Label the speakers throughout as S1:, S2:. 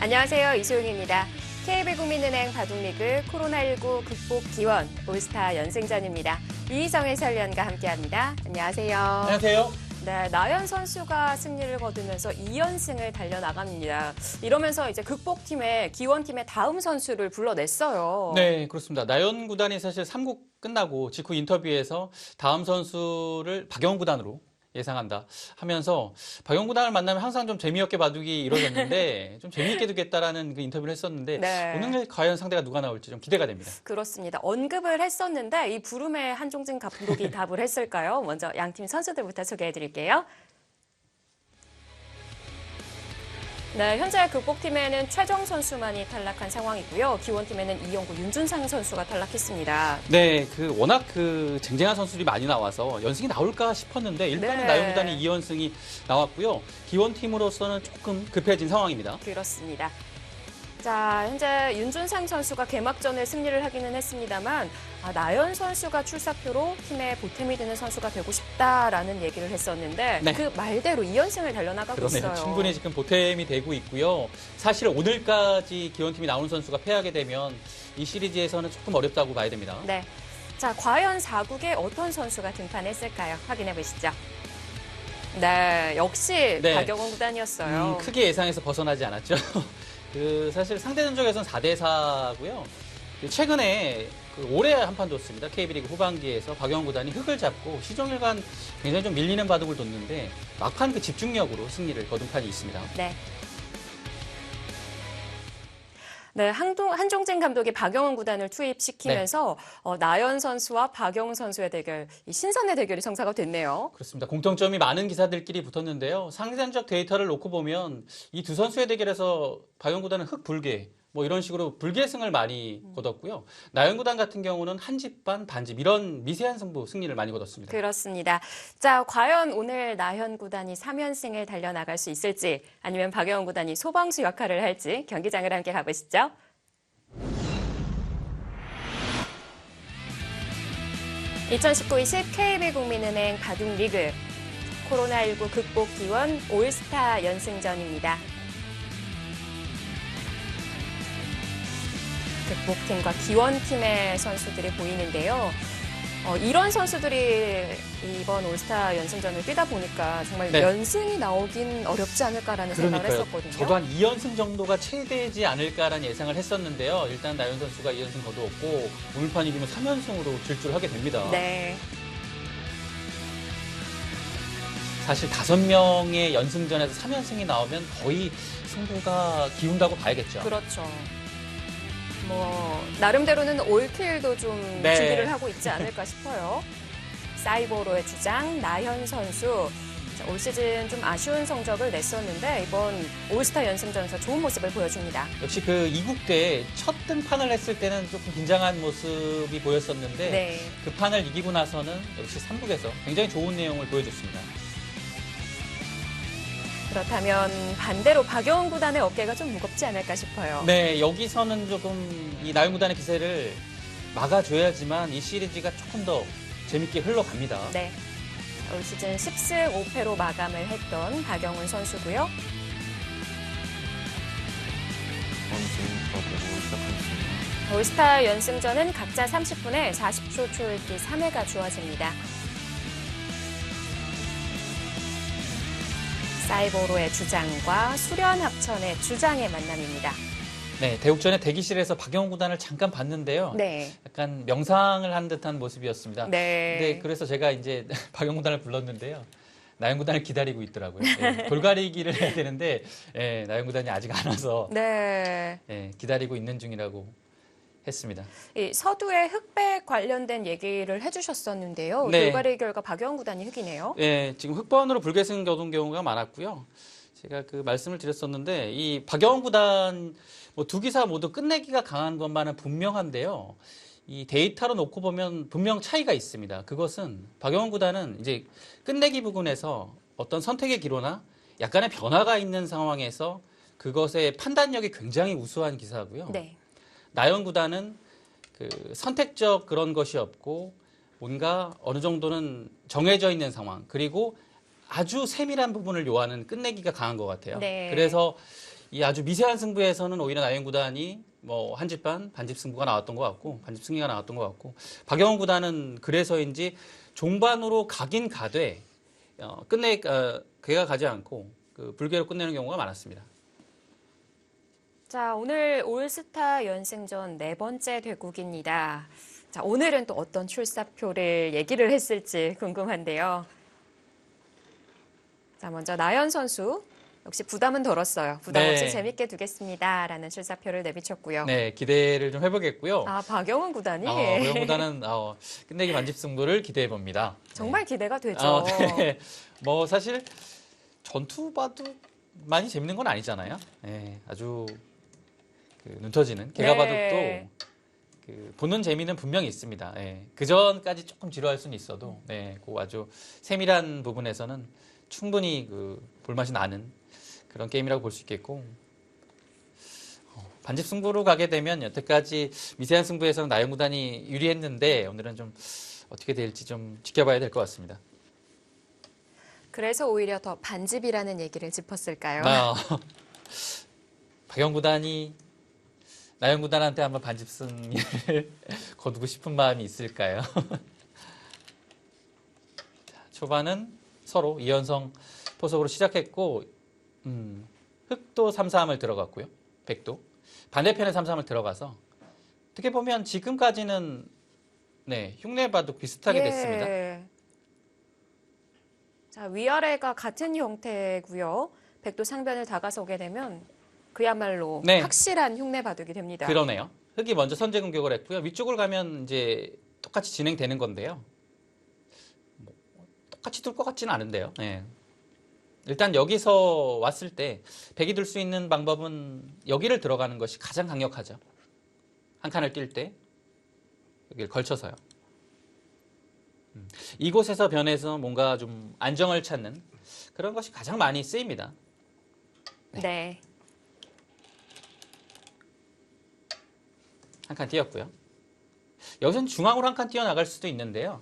S1: 안녕하세요. 이소영입니다. KB국민은행 바둑리그 코로나19 극복 기원 올스타 연승전입니다. 이희성 해설위원과 함께합니다. 안녕하세요.
S2: 안녕하세요.
S1: 네, 나연 선수가 승리를 거두면서 2연승을 달려나갑니다. 이러면서 이제 극복팀의 기원팀의 다음 선수를 불러냈어요.
S2: 네, 그렇습니다. 나연 구단이 사실 3국 끝나고 직후 인터뷰에서 다음 선수를 박영훈 구단으로 예상한다 하면서 박영훈 구단을 만나면 항상 좀 재미없게 바둑이 이루어졌는데 좀 재미있게 두겠다라는 그 인터뷰를 했었는데
S1: 네.
S2: 오늘 과연 상대가 누가 나올지 좀 기대가 됩니다.
S1: 그렇습니다. 언급을 했었는데 이 부름에 한종진 감독이 답을 했을까요? 먼저 양팀 선수들부터 소개해드릴게요. 네, 현재 극복팀에는 최정 선수만이 탈락한 상황이고요. 기원팀에는 이영구, 윤준상 선수가 탈락했습니다.
S2: 네, 워낙 쟁쟁한 선수들이 많이 나와서 연승이 나올까 싶었는데 일단은
S1: 네.
S2: 나연 구단이 2연승이 나왔고요. 기원팀으로서는 조금 급해진 상황입니다.
S1: 그렇습니다. 자, 현재 윤준상 선수가 개막전에 승리를 하기는 했습니다만 나연 선수가 출사표로 팀에 보탬이 되는 선수가 되고 싶다라는 얘기를 했었는데
S2: 네.
S1: 그 말대로 2연승을 달려나가고
S2: 그러네요.
S1: 있어요.
S2: 충분히 지금 보탬이 되고 있고요. 사실 오늘까지 기원팀이 나오는 선수가 패하게 되면 이 시리즈에서는 조금 어렵다고 봐야 됩니다.
S1: 네. 자, 과연 4국에 어떤 선수가 등판했을까요? 확인해 보시죠. 네, 역시
S2: 네.
S1: 박영훈 구단이었어요.
S2: 크게 예상해서 벗어나지 않았죠. 사실 상대 전적에서는 4대4고요. 최근에 올해 한판 뒀습니다. KB리그 후반기에서 박영훈 구단이 흙을 잡고 시종일관 굉장히 좀 밀리는 바둑을 뒀는데 막판 집중력으로 승리를 거둔 판이 있습니다.
S1: 네. 네, 한종진 감독이 박영훈 구단을 투입시키면서 나연 선수와 박영훈 선수의 대결, 이 신선의 대결이 성사가 됐네요.
S2: 그렇습니다. 공통점이 많은 기사들끼리 붙었는데요. 상대전적 데이터를 놓고 보면 이 두 선수의 대결에서 박영훈 구단은 흙불개, 이런 식으로 불계승을 많이 거뒀고요. 나연 구단 같은 경우는 한 집 반, 반집 이런 미세한 승리를 많이 거뒀습니다.
S1: 그렇습니다. 자, 과연 오늘 나연 구단이 3연승을 달려나갈 수 있을지 아니면 박영훈 구단이 소방수 역할을 할지 경기장을 함께 가보시죠. (2019-20 KB국민은행 바둑리그) 코로나19 극복 기원 올스타 연승전입니다. 극복팀과 기원팀의 선수들이 보이는데요. 이런 선수들이 이번 올스타 연승전을 뛰다 보니까 정말
S2: 네.
S1: 연승이 나오긴 어렵지 않을까라는 생각을 했었거든요.
S2: 저도 한 2연승 정도가 최대지 않을까라는 예상을 했었는데요. 일단 나연 선수가 2연승 거두었고 오늘 판 이기면 3연승으로 질주를 하게 됩니다.
S1: 네.
S2: 사실 5명의 연승전에서 3연승이 나오면 거의 승부가 기운다고 봐야겠죠.
S1: 그렇죠. 나름대로는 올킬도 좀
S2: 네.
S1: 준비를 하고 있지 않을까 싶어요. 사이보로의 주장 나현 선수. 자, 올 시즌 좀 아쉬운 성적을 냈었는데 이번 올스타 연승전에서 좋은 모습을 보여줍니다.
S2: 역시 이국 때 첫 등판을 했을 때는 조금 긴장한 모습이 보였었는데
S1: 네.
S2: 그 판을 이기고 나서는 역시 3국에서 굉장히 좋은 내용을 보여줬습니다.
S1: 그렇다면 반대로 박영훈 구단의 어깨가 좀 무겁지 않을까 싶어요.
S2: 네, 여기서는 조금 이 나연 구단의 기세를 막아줘야지만 이 시리즈가 조금 더 재밌게 흘러갑니다.
S1: 네. 올 시즌 10승 5패로 마감을 했던 박영훈 선수고요. 올스타 연승전은 각자 30분에 40초 초읽기 3회가 주어집니다. 사이보로의 주장과 수련합천의 주장의 만남입니다.
S2: 네, 대국전의 대기실에서 박영훈 구단을 잠깐 봤는데요.
S1: 네.
S2: 약간 명상을 한 듯한 모습이었습니다.
S1: 네.
S2: 네, 그래서 제가 이제 박영훈 구단을 불렀는데요. 나연 구단을 기다리고 있더라고요. 네, 돌가리기를 해야 되는데 나연 구단이 아직 안 와서
S1: 네.
S2: 기다리고 있는 중이라고 했습니다.
S1: 이 서두에 흑백 관련된 얘기를 해주셨었는데요.
S2: 네.
S1: 돌가리 결과 박영훈 구단이 흑이네요.
S2: 네, 지금 흑번으로 불계승 거둔 경우가 많았고요. 제가 말씀을 드렸었는데 이 박영훈 구단 두 기사 모두 끝내기가 강한 것만은 분명한데요. 이 데이터로 놓고 보면 분명 차이가 있습니다. 그것은 박영훈 구단은 이제 끝내기 부분에서 어떤 선택의 기로나 약간의 변화가 있는 상황에서 그것의 판단력이 굉장히 우수한 기사고요.
S1: 네.
S2: 나연 구단은 선택적 그런 것이 없고 뭔가 어느 정도는 정해져 있는 상황 그리고 아주 세밀한 부분을 요하는 끝내기가 강한 것 같아요.
S1: 네.
S2: 그래서 이 아주 미세한 승부에서는 오히려 나영 구단이 뭐 한집반 반집 승부가 나왔던 것 같고 반집 승리가 나왔던 것 같고 박영훈 구단은 그래서인지 종반으로 가긴 가되 그가 가지 않고 그 불개로 끝내는 경우가 많았습니다.
S1: 자, 오늘 올스타 연승전 네 번째 대국입니다. 자, 오늘은 또 어떤 출사표를 얘기를 했을지 궁금한데요. 자, 먼저 나연 선수. 역시 부담은 덜었어요. 부담 없이
S2: 네.
S1: 재밌게 두겠습니다. 라는 출사표를 내비쳤고요.
S2: 네, 기대를 좀 해보겠고요.
S1: 아, 박영훈 구단이
S2: 박영훈 구단은 끝내기 반집 승부를 기대해 봅니다.
S1: 정말 기대가 되죠.
S2: 네. 뭐 사실 전투 봐도 많이 재밌는 건 아니잖아요. 네, 아주 눈 터지는 개가
S1: 네.
S2: 바둑도 그 보는 재미는 분명히 있습니다. 예. 그 전까지 조금 지루할 수는 있어도, 그 아주 세밀한 부분에서는 충분히 그 볼맛이 나는 그런 게임이라고 볼 수 있겠고, 반집 승부로 가게 되면 여태까지 미세한 승부에서는 나영 구단이 유리했는데 오늘은 좀 어떻게 될지 좀 지켜봐야 될 것 같습니다.
S1: 그래서 오히려 더 반집이라는 얘기를 짚었을까요?
S2: 박영 구단이 나영 구단한테 한번 반집 승리를 거두고 싶은 마음이 있을까요? 초반은 서로 이연성 포석으로 시작했고 흑도 3-3을 들어갔고요. 백도 반대편에 3-3을 들어가서 어떻게 보면 지금까지는 흉내 바둑 비슷하게 됐습니다.
S1: 자, 위아래가 같은 형태고요. 백도 상변을 다가서게 되면 그야말로 확실한 흉내 바둑이 됩니다.
S2: 그러네요. 흑이 먼저 선제 공격을 했고요. 위쪽을 가면 이제 똑같이 진행되는 건데요. 똑같이 둘 것 같지는 않은데요. 일단 여기서 왔을 때 백이 둘 수 있는 방법은 여기를 들어가는 것이 가장 강력하죠. 한 칸을 뛸 때 여기를 걸쳐서요. 이곳에서 변해서 뭔가 좀 안정을 찾는 그런 것이 가장 많이 쓰입니다.
S1: 네.
S2: 한 칸 띄었고요. 여기서는 중앙으로 한 칸 띄어나갈 수도 있는데요.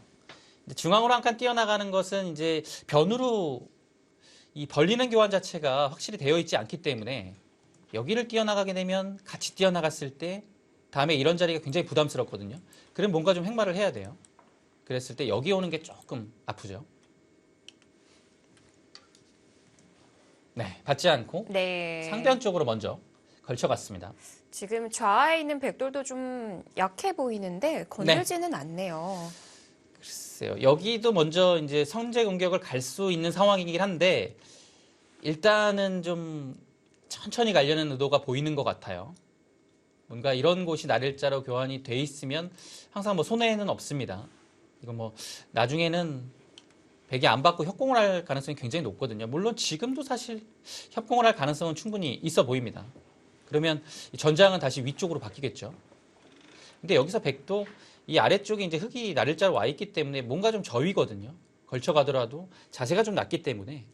S2: 중앙으로 한 칸 띄어나가는 것은 이제 변으로 이 벌리는 교환 자체가 확실히 되어 있지 않기 때문에 여기를 띄어나가게 되면 같이 띄어나갔을 때 다음에 이런 자리가 굉장히 부담스럽거든요. 그럼 뭔가 좀 행마를 해야 돼요. 그랬을 때 여기 오는 게 조금 아프죠. 받지 않고 상변 쪽으로 먼저 걸쳐갔습니다.
S1: 지금 좌에 있는 백돌도 좀 약해 보이는데 건들지는 않네요.
S2: 글쎄요. 여기도 먼저 이제 선제 공격을 갈 수 있는 상황이긴 한데 일단은 좀 천천히 가려는 의도가 보이는 것 같아요. 뭔가 이런 곳이 날일자로 교환이 돼 있으면 항상 뭐 손해는 없습니다. 이거 뭐 나중에는 백이 안 받고 협공을 할 가능성이 굉장히 높거든요. 물론 지금도 사실 협공을 할 가능성은 충분히 있어 보입니다. 그러면 전장은 다시 위쪽으로 바뀌겠죠. 근데 여기서 백도 이 아래쪽에 이제 흑이 날일자로 와 있기 때문에 뭔가 좀 저위거든요. 걸쳐가더라도 자세가 좀 낮기 때문에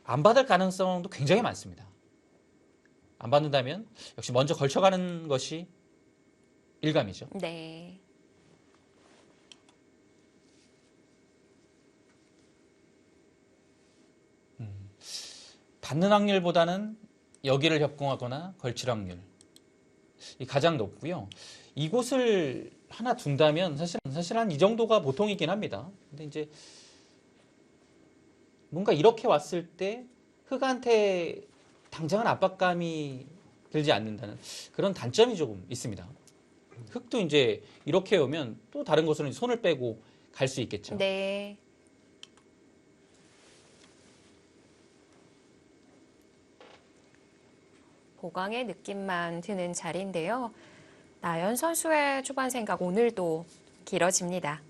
S2: 안 받을 가능성도 굉장히 많습니다. 안 받는다면 역시 먼저 걸쳐가는 것이 일감이죠.
S1: 네.
S2: 받는 확률보다는 여기를 협공하거나 걸칠 확률이 가장 높고요. 이곳을 하나 둔다면 사실 한 이 정도가 보통이긴 합니다. 근데 이제 뭔가 이렇게 왔을 때 흑한테 당장은 압박감이 들지 않는다는 그런 단점이 조금 있습니다. 흑도 이제 이렇게 오면 또 다른 곳으로 손을 빼고 갈 수 있겠죠.
S1: 네. 보강의 느낌만 드는 자리인데요. 나연 선수의 초반 생각 오늘도 길어집니다.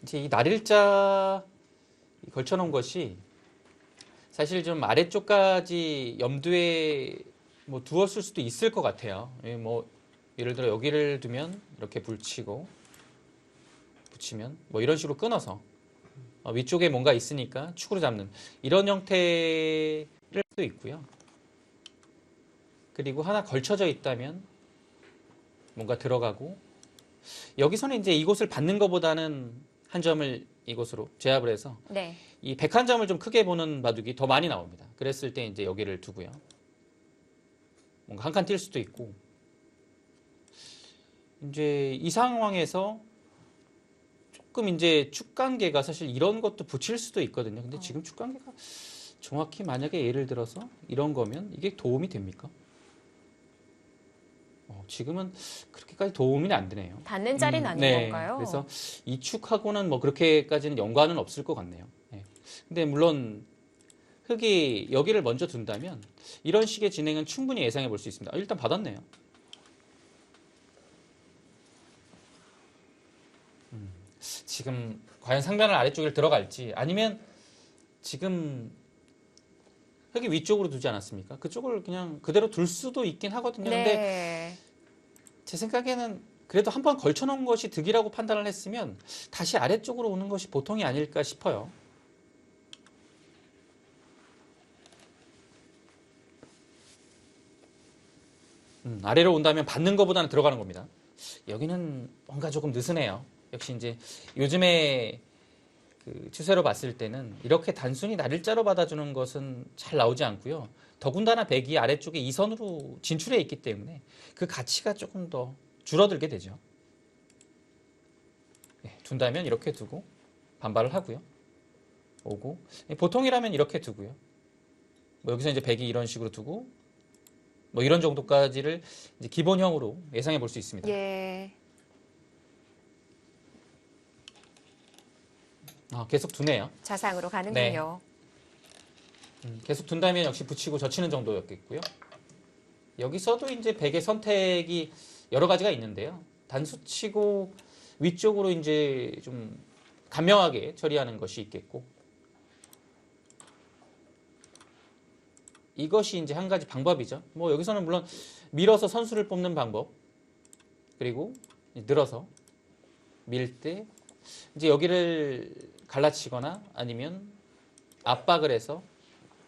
S2: 이제 이 날일자 걸쳐놓은 것이 사실 좀 아래쪽까지 염두에 뭐 두었을 수도 있을 것 같아요. 뭐 예를 들어 여기를 두면 이렇게 붙이면 뭐 이런 식으로 끊어서 위쪽에 뭔가 있으니까 축으로 잡는 이런 형태를 수도 있고요. 그리고 하나 걸쳐져 있다면 뭔가 들어가고 여기서는 이제 이곳을 받는 것보다는 한 점을 이곳으로 제압을 해서
S1: 네.
S2: 이 101점을 좀 크게 보는 바둑이 더 많이 나옵니다. 그랬을 때 이제 여기를 두고요. 뭔가 한 칸 뛸 수도 있고. 이제 이 상황에서 조금 이제 축관계가 사실 이런 것도 붙일 수도 있거든요. 근데 지금 축관계가 정확히 만약에 예를 들어서 이런 거면 이게 도움이 됩니까? 지금은 그렇게까지 도움이 안 되네요.
S1: 닿는 자리는 아닌
S2: 네.
S1: 건가요?
S2: 그래서 이 축하고는 뭐 그렇게까지는 연관은 없을 것 같네요. 네. 근데 물론 흑이 여기를 먼저 둔다면 이런 식의 진행은 충분히 예상해 볼 수 있습니다. 일단 받았네요. 지금 과연 상단을 아래쪽에 들어갈지 아니면 지금 흑이 위쪽으로 두지 않았습니까? 그쪽을 그냥 그대로 둘 수도 있긴 하거든요. 근데
S1: 네.
S2: 제 생각에는 그래도 한 번 걸쳐놓은 것이 득이라고 판단을 했으면 다시 아래쪽으로 오는 것이 보통이 아닐까 싶어요. 아래로 온다면 받는 것보다는 들어가는 겁니다. 여기는 뭔가 조금 느슨해요. 역시 이제 요즘에 그 추세로 봤을 때는 이렇게 단순히 날일자로 받아주는 것은 잘 나오지 않고요. 더군다나 백이 아래쪽에 2선으로 진출해 있기 때문에 그 가치가 조금 더 줄어들게 되죠. 네, 둔다면 이렇게 두고 반발을 하고요. 오고 보통이라면 이렇게 두고요. 뭐 여기서 이제 백이 이런 식으로 두고 뭐 이런 정도까지를 이제 기본형으로 예상해 볼 수 있습니다.
S1: 예.
S2: 계속 두네요.
S1: 자상으로 가는군요.
S2: 계속 둔다면 역시 붙이고 젖히는 정도였겠고요. 여기서도 이제 백의 선택이 여러 가지가 있는데요. 단수치고 위쪽으로 이제 좀 간명하게 처리하는 것이 있겠고, 이것이 이제 한 가지 방법이죠. 뭐 여기서는 물론 밀어서 선수를 뽑는 방법, 그리고 늘어서 밀 때 이제 여기를 갈라치거나 아니면 압박을 해서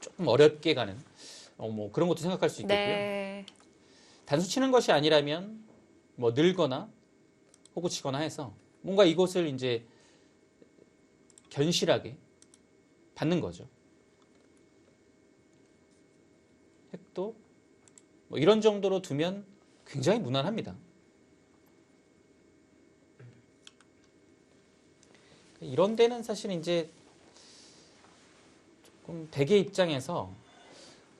S2: 조금 어렵게 가는 뭐 그런 것도 생각할 수 있겠고요.
S1: 네.
S2: 단수 치는 것이 아니라면 뭐 늘거나 호구 치거나 해서 뭔가 이곳을 이제 견실하게 받는 거죠. 핵도 뭐 이런 정도로 두면 굉장히 무난합니다. 이런 데는 사실 이제 조금 백의 입장에서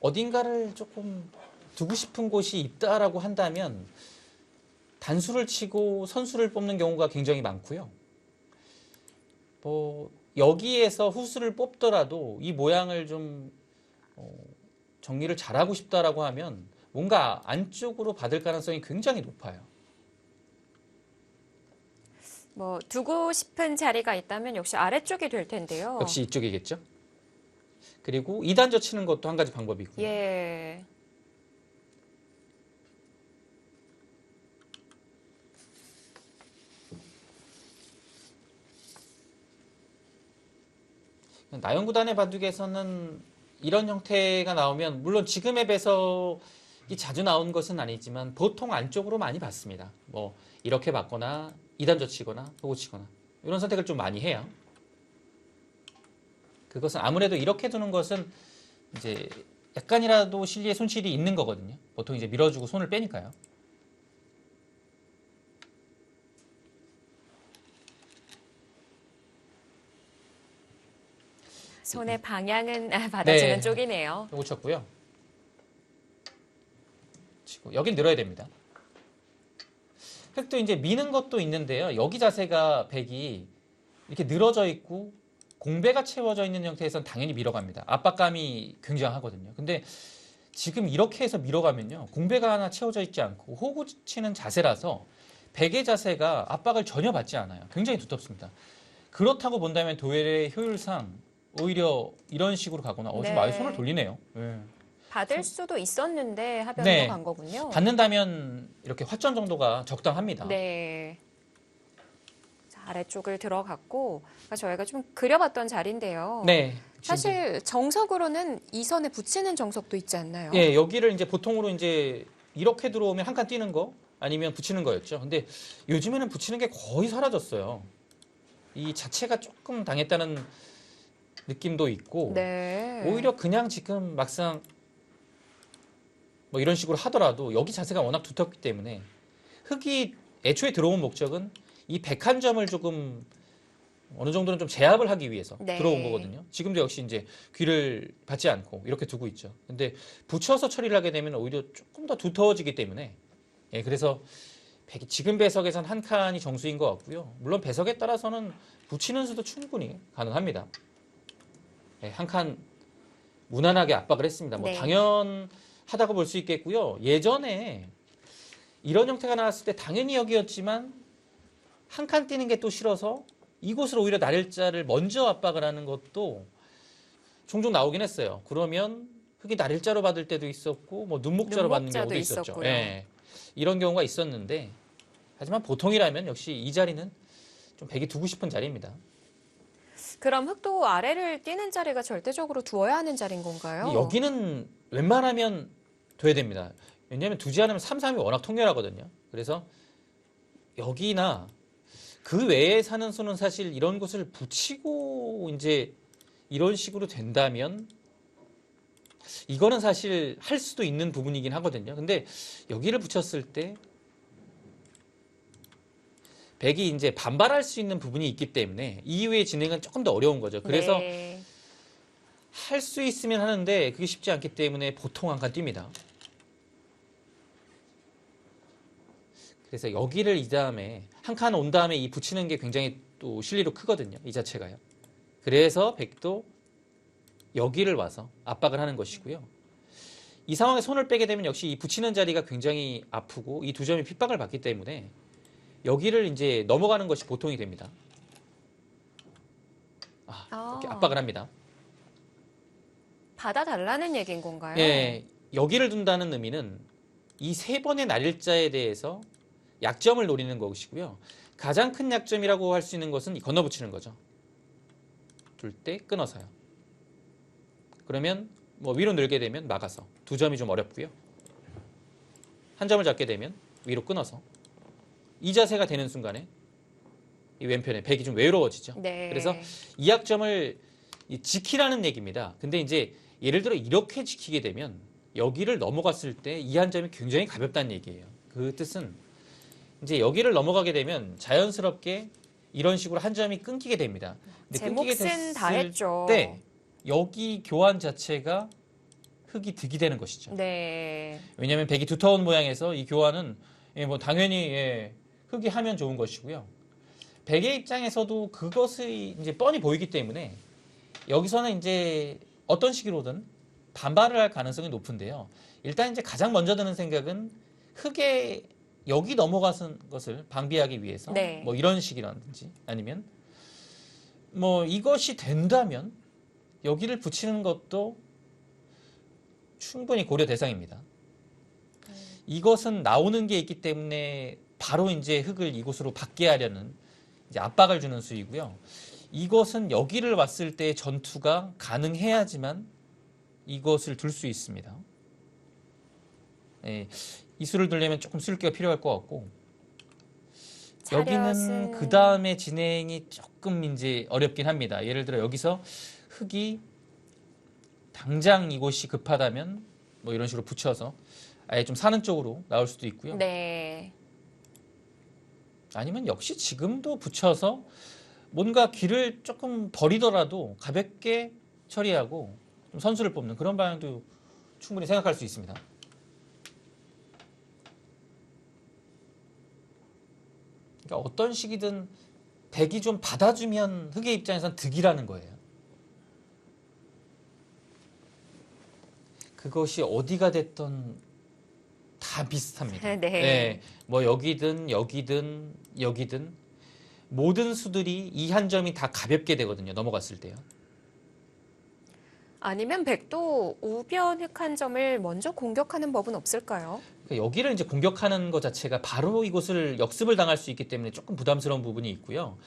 S2: 어딘가를 조금 두고 싶은 곳이 있다라고 한다면 단수를 치고 선수를 뽑는 경우가 굉장히 많고요. 뭐 여기에서 후수를 뽑더라도 이 모양을 좀 정리를 잘하고 싶다라고 하면 뭔가 안쪽으로 받을 가능성이 굉장히 높아요.
S1: 뭐 두고 싶은 자리가 있다면 역시 아래쪽이 될 텐데요.
S2: 역시 이쪽이겠죠. 그리고 2단저 치는 것도 한 가지 방법이고요.
S1: 예.
S2: 나연구단의 바둑에서는 이런 형태가 나오면 물론 지금의 배석이 자주 나온 것은 아니지만 보통 안쪽으로 많이 봤습니다. 뭐 이렇게 받거나 2단저 치거나 호구 치거나 이런 선택을 좀 많이 해요. 그것은 아무래도 이렇게 두는 것은 이제 약간이라도 실리에 손실이 있는 거거든요. 보통 이제 밀어주고 손을 빼니까요.
S1: 손의 방향은 받아주는
S2: 네.
S1: 쪽이네요.
S2: 호구 쳤고요. 치고 여긴 늘어야 됩니다. 획도 이제 미는 것도 있는데요. 여기 자세가 백이 이렇게 늘어져 있고 공배가 채워져 있는 형태에서는 당연히 밀어갑니다. 압박감이 굉장하거든요. 근데 지금 이렇게 해서 밀어가면요. 공배가 하나 채워져 있지 않고 호구 치는 자세라서 백의 자세가 압박을 전혀 받지 않아요. 굉장히 두텁습니다. 그렇다고 본다면 도엘의 효율상 오히려 이런 식으로 가거나
S1: 네.
S2: 지금 아예 손을 돌리네요. 네.
S1: 받을 수도 있었는데 하변으로
S2: 네.
S1: 간 거군요.
S2: 받는다면 이렇게 화점 정도가 적당합니다.
S1: 네. 자, 아래쪽을 들어갔고 그러니까 저희가 좀 그려봤던 자리인데요.
S2: 네.
S1: 사실 정석으로는 이 선에 붙이는 정석도 있지 않나요?
S2: 예, 여기를 이제 보통으로 이제 이렇게 들어오면 한 칸 뛰는 거 아니면 붙이는 거였죠. 근데 요즘에는 붙이는 게 거의 사라졌어요. 이 자체가 조금 당했다는 느낌도 있고
S1: 네.
S2: 오히려 그냥 지금 막상 뭐 이런 식으로 하더라도 여기 자세가 워낙 두텁기 때문에 흙이 애초에 들어온 목적은 이 101점을 조금 어느 정도는 좀 제압을 하기 위해서
S1: 네.
S2: 들어온 거거든요. 지금도 역시 이제 귀를 받지 않고 이렇게 두고 있죠. 근데 붙여서 처리를 하게 되면 오히려 조금 더 두터워지기 때문에 예, 그래서 지금 배석에선 한 칸이 정수인 것 같고요. 물론 배석에 따라서는 붙이는 수도 충분히 가능합니다. 예, 한 칸 무난하게 압박을 했습니다. 뭐
S1: 네.
S2: 당연하다고 볼 수 있겠고요. 예전에 이런 형태가 나왔을 때 당연히 여기였지만 한 칸 뛰는 게 또 싫어서 이곳으로 오히려 날일자를 먼저 압박을 하는 것도 종종 나오긴 했어요. 그러면 흙이 날일자로 받을 때도 있었고 뭐 눈목자로 받는
S1: 눈목자도
S2: 경우도 있었죠.
S1: 있었고요.
S2: 예, 이런 경우가 있었는데 하지만 보통이라면 역시 이 자리는 좀 백이 두고 싶은 자리입니다.
S1: 그럼 흙도 아래를 뛰는 자리가 절대적으로 두어야 하는 자리인 건가요?
S2: 여기는 웬만하면 돼야 됩니다. 왜냐하면 두지 않으면 3, 3이 워낙 통렬하거든요. 그래서 여기나 그 외에 사는 수는 사실 이런 곳을 붙이고 이제 이런 식으로 된다면 이거는 사실 할 수도 있는 부분이긴 하거든요. 근데 여기를 붙였을 때 백이 이제 반발할 수 있는 부분이 있기 때문에 이후의 진행은 조금 더 어려운 거죠. 그래서
S1: 네.
S2: 할 수 있으면 하는데 그게 쉽지 않기 때문에 보통 한 칸 뜁니다. 그래서 여기를 이 다음에 한 칸 온 다음에 이 붙이는 게 굉장히 또 실리로 크거든요. 이 자체가요. 그래서 백도 여기를 와서 압박을 하는 것이고요. 이 상황에 손을 빼게 되면 역시 이 붙이는 자리가 굉장히 아프고 이 두 점이 핍박을 받기 때문에 여기를 이제 넘어가는 것이 보통이 됩니다. 이렇게 압박을 합니다.
S1: 받아달라는 얘기인 건가요?
S2: 예, 여기를 둔다는 의미는 이 세 번의 날일자에 대해서 약점을 노리는 것이고요. 가장 큰 약점이라고 할 수 있는 것은 건너붙이는 거죠. 둘 때 끊어서요. 그러면 뭐 위로 늘게 되면 막아서 두 점이 좀 어렵고요. 한 점을 잡게 되면 위로 끊어서 이 자세가 되는 순간에 이 왼편에 백이 좀 외로워지죠.
S1: 네.
S2: 그래서 이 약점을 지키라는 얘기입니다. 근데 이제 예를 들어 이렇게 지키게 되면 여기를 넘어갔을 때 이 한 점이 굉장히 가볍다는 얘기예요. 그 뜻은 이제 여기를 넘어가게 되면 자연스럽게 이런 식으로 한 점이 끊기게 됩니다. 근데
S1: 제
S2: 끊기게
S1: 몫은 다
S2: 됐을
S1: 했죠.
S2: 때 여기 교환 자체가 흙이 득이 되는 것이죠.
S1: 네.
S2: 왜냐하면 백이 두터운 모양에서 이 교환은 당연히 흙이 하면 좋은 것이고요. 백의 입장에서도 그것이 이제 뻔히 보이기 때문에 여기서는 이제 어떤 식으로든 반발을 할 가능성이 높은데요. 일단 이제 가장 먼저 드는 생각은 흙에 여기 넘어가는 것을 방비하기 위해서
S1: 네.
S2: 뭐 이런 식이라든지 아니면 뭐 이것이 된다면 여기를 붙이는 것도 충분히 고려 대상입니다. 이것은 나오는 게 있기 때문에 바로 이제 흙을 이곳으로 받게 하려는 이제 압박을 주는 수이고요. 이것은 여기를 왔을 때 전투가 가능해야지만 이것을 둘 수 있습니다. 예, 이 수를 두려면 조금 술기가 필요할 것 같고 여기는 그 다음에 진행이 조금 이제 어렵긴 합니다. 예를 들어 여기서 흙이 당장 이곳이 급하다면 뭐 이런 식으로 붙여서 아예 좀 사는 쪽으로 나올 수도 있고요.
S1: 네.
S2: 아니면 역시 지금도 붙여서 뭔가 길을 조금 버리더라도 가볍게 처리하고 좀 선수를 뽑는 그런 방향도 충분히 생각할 수 있습니다. 그러니까 어떤 식이든 백이 좀 받아주면 흙의 입장에선 득이라는 거예요. 그것이 어디가 됐던 다 비슷합니다.
S1: 네.
S2: 뭐 여기든 모든 수들이 이 한 점이 다 가볍게 되거든요. 넘어갔을 때요.
S1: 아니면 백도 우변 흙 한 점을 먼저 공격하는 법은 없을까요?
S2: 그러니까 여기를 이제 공격하는 것 자체가 바로 이곳을 역습을 당할 수 있기 때문에 조금 부담스러운 부분이 있고요.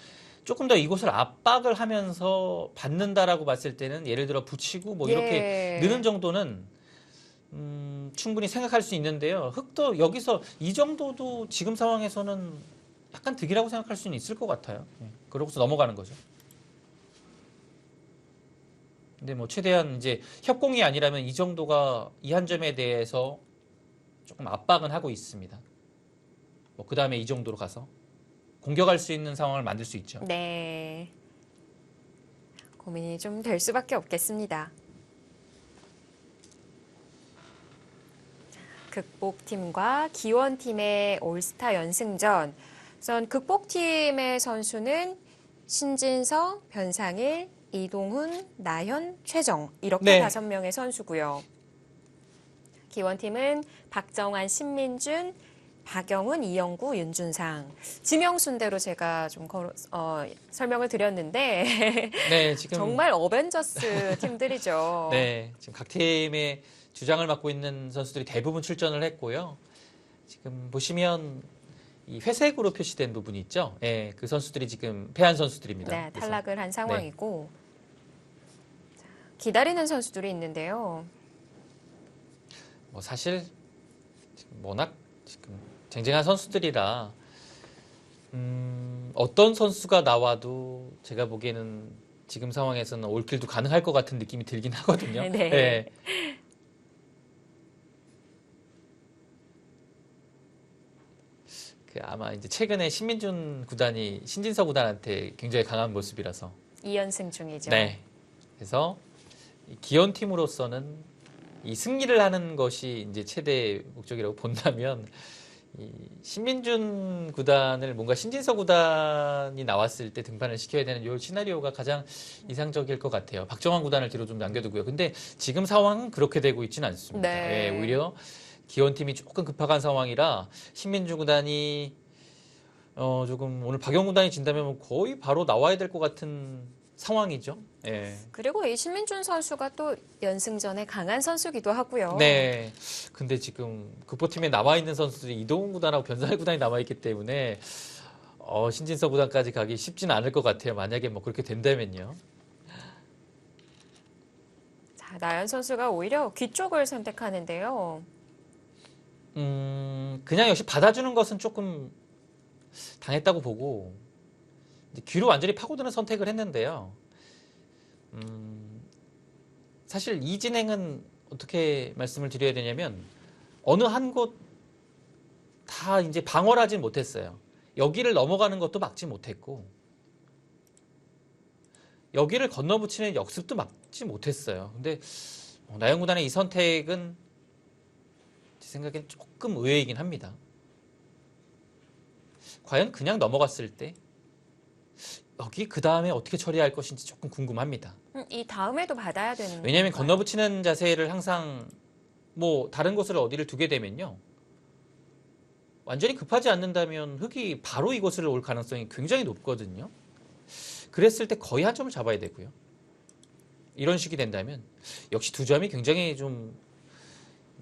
S2: 조금 더 이곳을 압박을 하면서 받는다라고 봤을 때는 예를 들어 붙이고 뭐 이렇게 느는 정도는 충분히 생각할 수 있는데요. 흙도 여기서 이 정도도 지금 상황에서는 약간 득이라고 생각할 수는 있을 것 같아요. 예. 그러고서 넘어가는 거죠. 근데 뭐 최대한 이제 협공이 아니라면 이 정도가 이 한 점에 대해서 조금 압박은 하고 있습니다. 뭐 그 다음에 이 정도로 가서 공격할 수 있는 상황을 만들 수 있죠.
S1: 네. 고민이 좀 될 수밖에 없겠습니다. 극복팀과 기원팀의 올스타 연승전. 우선 극복팀의 선수는 신진서, 변상일, 이동훈, 나현, 최정 이렇게
S2: 네.
S1: 5명의 선수고요. 기원팀은 박정환, 신민준, 박영훈, 이영구, 윤준상. 지명순대로 제가 좀 설명을 드렸는데
S2: 네, 지금
S1: 정말 어벤져스 팀들이죠.
S2: 네, 지금 각 팀의 주장을 맡고 있는 선수들이 대부분 출전을 했고요. 지금 보시면 이 회색으로 표시된 부분이 있죠. 예, 그 선수들이 지금 패한 선수들입니다.
S1: 네,
S2: 그래서
S1: 탈락을 한 상황이고 자, 기다리는 선수들이 있는데요.
S2: 뭐 사실 지금 워낙 지금 쟁쟁한 선수들이라 어떤 선수가 나와도 제가 보기에는 지금 상황에서는 올킬도 가능할 것 같은 느낌이 들긴 하거든요.
S1: 네.
S2: 예. 그 아마 이제 최근에 신민준 구단이 신진서 구단한테 굉장히 강한 모습이라서
S1: 2연승 중이죠.
S2: 네. 그래서 이 기원 팀으로서는 이 승리를 하는 것이 이제 최대 목적이라고 본다면 이 신민준 구단을 뭔가 신진서 구단이 나왔을 때 등판을 시켜야 되는 요 시나리오가 가장 이상적일 것 같아요. 박정환 구단을 뒤로 좀 남겨두고요. 근데 지금 상황은 그렇게 되고 있지는 않습니다.
S1: 네.
S2: 예, 오히려 기원팀이 조금 급박한 상황이라 신민준 구단이 조금 오늘 박영 구단이 진다면 거의 바로 나와야 될 것 같은 상황이죠. 예.
S1: 그리고 이 신민준 선수가 또 연승전에 강한 선수기도 하고요.
S2: 네. 근데 지금 극보팀에 남아 있는 선수들이 이동훈 구단하고 변상일 구단이 남아 있기 때문에 신진서 구단까지 가기 쉽지는 않을 것 같아요. 만약에 뭐 그렇게 된다면요.
S1: 자, 나연 선수가 오히려 귀 쪽을 선택하는데요.
S2: 그냥 역시 받아주는 것은 조금 당했다고 보고 이제 귀로 완전히 파고드는 선택을 했는데요. 사실 이 진행은 어떻게 말씀을 드려야 되냐면 어느 한 곳 다 이제 방어를 하진 못했어요. 여기를 넘어가는 것도 막지 못했고 여기를 건너붙이는 역습도 막지 못했어요. 근데 나영 구단의 이 선택은 제 생각엔 조금 의외이긴 합니다. 과연 그냥 넘어갔을 때 여기 그 다음에 어떻게 처리할 것인지 조금 궁금합니다.
S1: 이 다음에도 받아야 되는
S2: 왜냐하면
S1: 건가요?
S2: 건너붙이는 자세를 항상 뭐 다른 곳을 어디를 두게 되면요. 완전히 급하지 않는다면 흙이 바로 이곳을 올 가능성이 굉장히 높거든요. 그랬을 때 거의 한 점을 잡아야 되고요. 이런 식이 된다면 역시 두 점이 굉장히 좀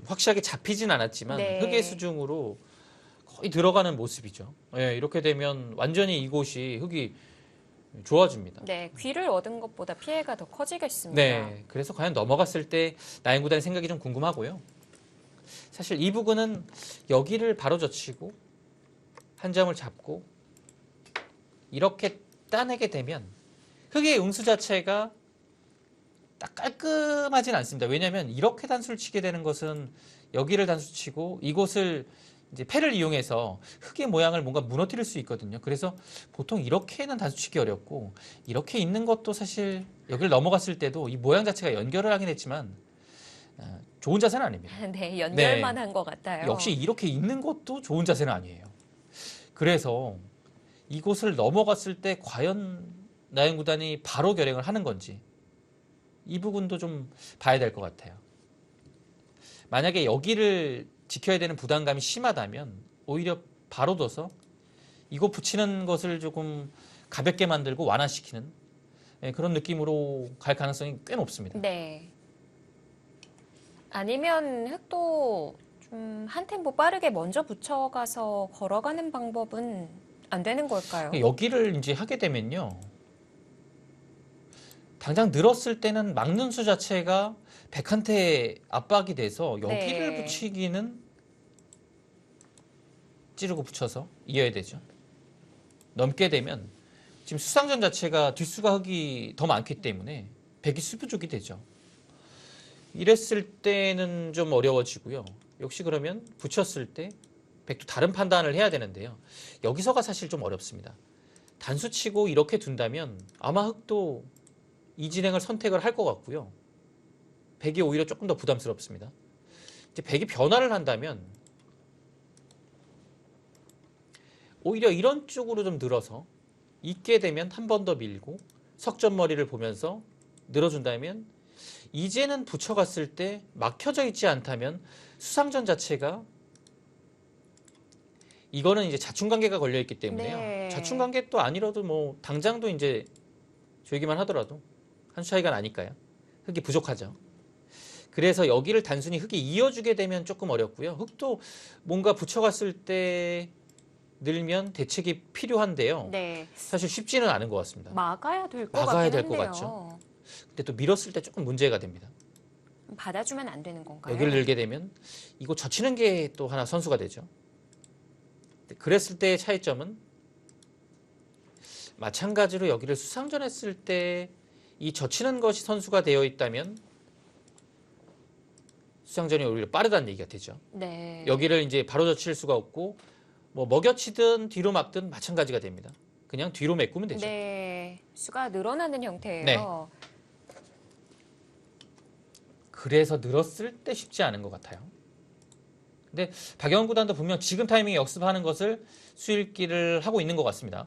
S2: 확실하게 잡히진 않았지만
S1: 네.
S2: 흙의 수중으로 거의 들어가는 모습이죠. 예, 이렇게 되면 완전히 이곳이 흙이 좋아집니다.
S1: 네, 귀를 얻은 것보다 피해가 더 커지겠습니다.
S2: 네, 그래서 과연 넘어갔을 때 나영 구단의 생각이 좀 궁금하고요. 사실 이 부분은 여기를 바로 젖히고 한 점을 잡고 이렇게 따내게 되면 흙의 응수 자체가 딱 깔끔하진 않습니다. 왜냐하면 이렇게 단수를 치게 되는 것은 여기를 단수 치고 이곳을 이제 패를 이용해서 흙의 모양을 뭔가 무너뜨릴 수 있거든요. 그래서 보통 이렇게는 단수 치기 어렵고 이렇게 있는 것도 사실 여기를 넘어갔을 때도 이 모양 자체가 연결을 하긴 했지만 좋은 자세는 아닙니다.
S1: 네, 연결만
S2: 네.
S1: 한 것 같아요.
S2: 역시 이렇게 있는 것도 좋은 자세는 아니에요. 그래서 이곳을 넘어갔을 때 과연 나영 구단이 바로 결행을 하는 건지 이 부분도 좀 봐야 될 것 같아요. 만약에 여기를 지켜야 되는 부담감이 심하다면 오히려 바로 둬서 이곳 붙이는 것을 조금 가볍게 만들고 완화시키는 그런 느낌으로 갈 가능성이 꽤 높습니다.
S1: 네. 아니면 흙도 좀 한 템포 빠르게 먼저 붙여가서 걸어가는 방법은 안 되는 걸까요?
S2: 여기를 이제 하게 되면요. 당장 늘었을 때는 막는 수 자체가 백한테 압박이 돼서 여기를
S1: 네.
S2: 붙이기는 찌르고 붙여서 이어야 되죠. 넘게 되면 지금 수상전 자체가 뒷수가 흙이 더 많기 때문에 백이 수부족이 되죠. 이랬을 때는 좀 어려워지고요. 역시 그러면 붙였을 때 백도 다른 판단을 해야 되는데요. 여기서가 사실 좀 어렵습니다. 단수치고 이렇게 둔다면 아마 흙도 이 진행을 선택을 할 것 같고요. 백이 오히려 조금 더 부담스럽습니다. 이제 백이 변화를 한다면 오히려 이런 쪽으로 좀 늘어서 있게 되면 한 번 더 밀고 석점머리를 보면서 늘어준다면 이제는 붙여갔을 때 막혀져 있지 않다면 수상전 자체가 이거는 이제 자충관계가 걸려 있기 때문에요.
S1: 네.
S2: 자충관계 또 아니라도 뭐 당장도 이제 조이기만 하더라도 한 수 차이가 나니까요. 흙이 부족하죠. 그래서 여기를 단순히 흙이 이어주게 되면 조금 어렵고요. 흙도 뭔가 붙여갔을 때 늘면 대책이 필요한데요.
S1: 네.
S2: 사실 쉽지는 않은 것 같습니다.
S1: 막아야 될 것
S2: 막아야
S1: 같긴
S2: 될 것
S1: 한데요.
S2: 같죠. 근데 또 밀었을 때 조금 문제가 됩니다.
S1: 받아주면 안 되는 건가요?
S2: 여기를 늘게 되면 이거 젖히는 게 또 하나 선수가 되죠. 그랬을 때의 차이점은 마찬가지로 여기를 수상전했을 때 이 젖히는 것이 선수가 되어 있다면 수상전이 오히려 빠르다는 얘기가 되죠.
S1: 네.
S2: 여기를 이제 바로 젖힐 수가 없고 뭐 먹여치든 뒤로 막든 마찬가지가 됩니다. 그냥 뒤로 메꾸면 되죠.
S1: 네. 수가 늘어나는 형태예요.
S2: 네. 그래서 늘었을 때 쉽지 않은 것 같아요. 근데 박영훈 구단도 분명 지금 타이밍에 역습하는 것을 수읽기를 하고 있는 것 같습니다.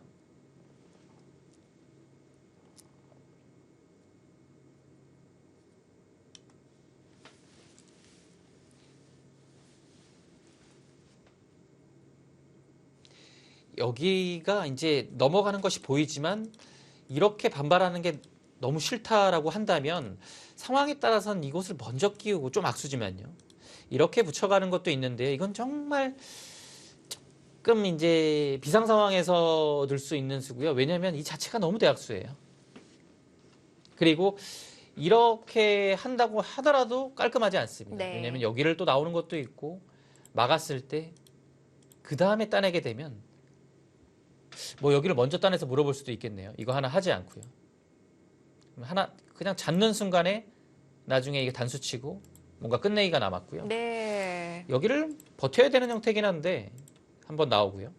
S2: 여기가 이제 넘어가는 것이 보이지만 이렇게 반발하는 게 너무 싫다라고 한다면 상황에 따라서는 이곳을 먼저 끼우고 좀 악수지만요. 이렇게 붙여가는 것도 있는데 이건 정말 조금 이제 비상 상황에서 들 수 있는 수고요. 왜냐하면 이 자체가 너무 대악수예요. 그리고 이렇게 한다고 하더라도 깔끔하지 않습니다.
S1: 네.
S2: 왜냐하면 여기를 또 나오는 것도 있고 막았을 때 그 다음에 따내게 되면 뭐 여기를 먼저 따내서 물어볼 수도 있겠네요. 이거 하나 하지 않고요. 하나 그냥 잡는 순간에 나중에 이게 단수치고 뭔가 끝내기가 남았고요.
S1: 네.
S2: 여기를 버텨야 되는 형태긴 한데 한번 나오고요.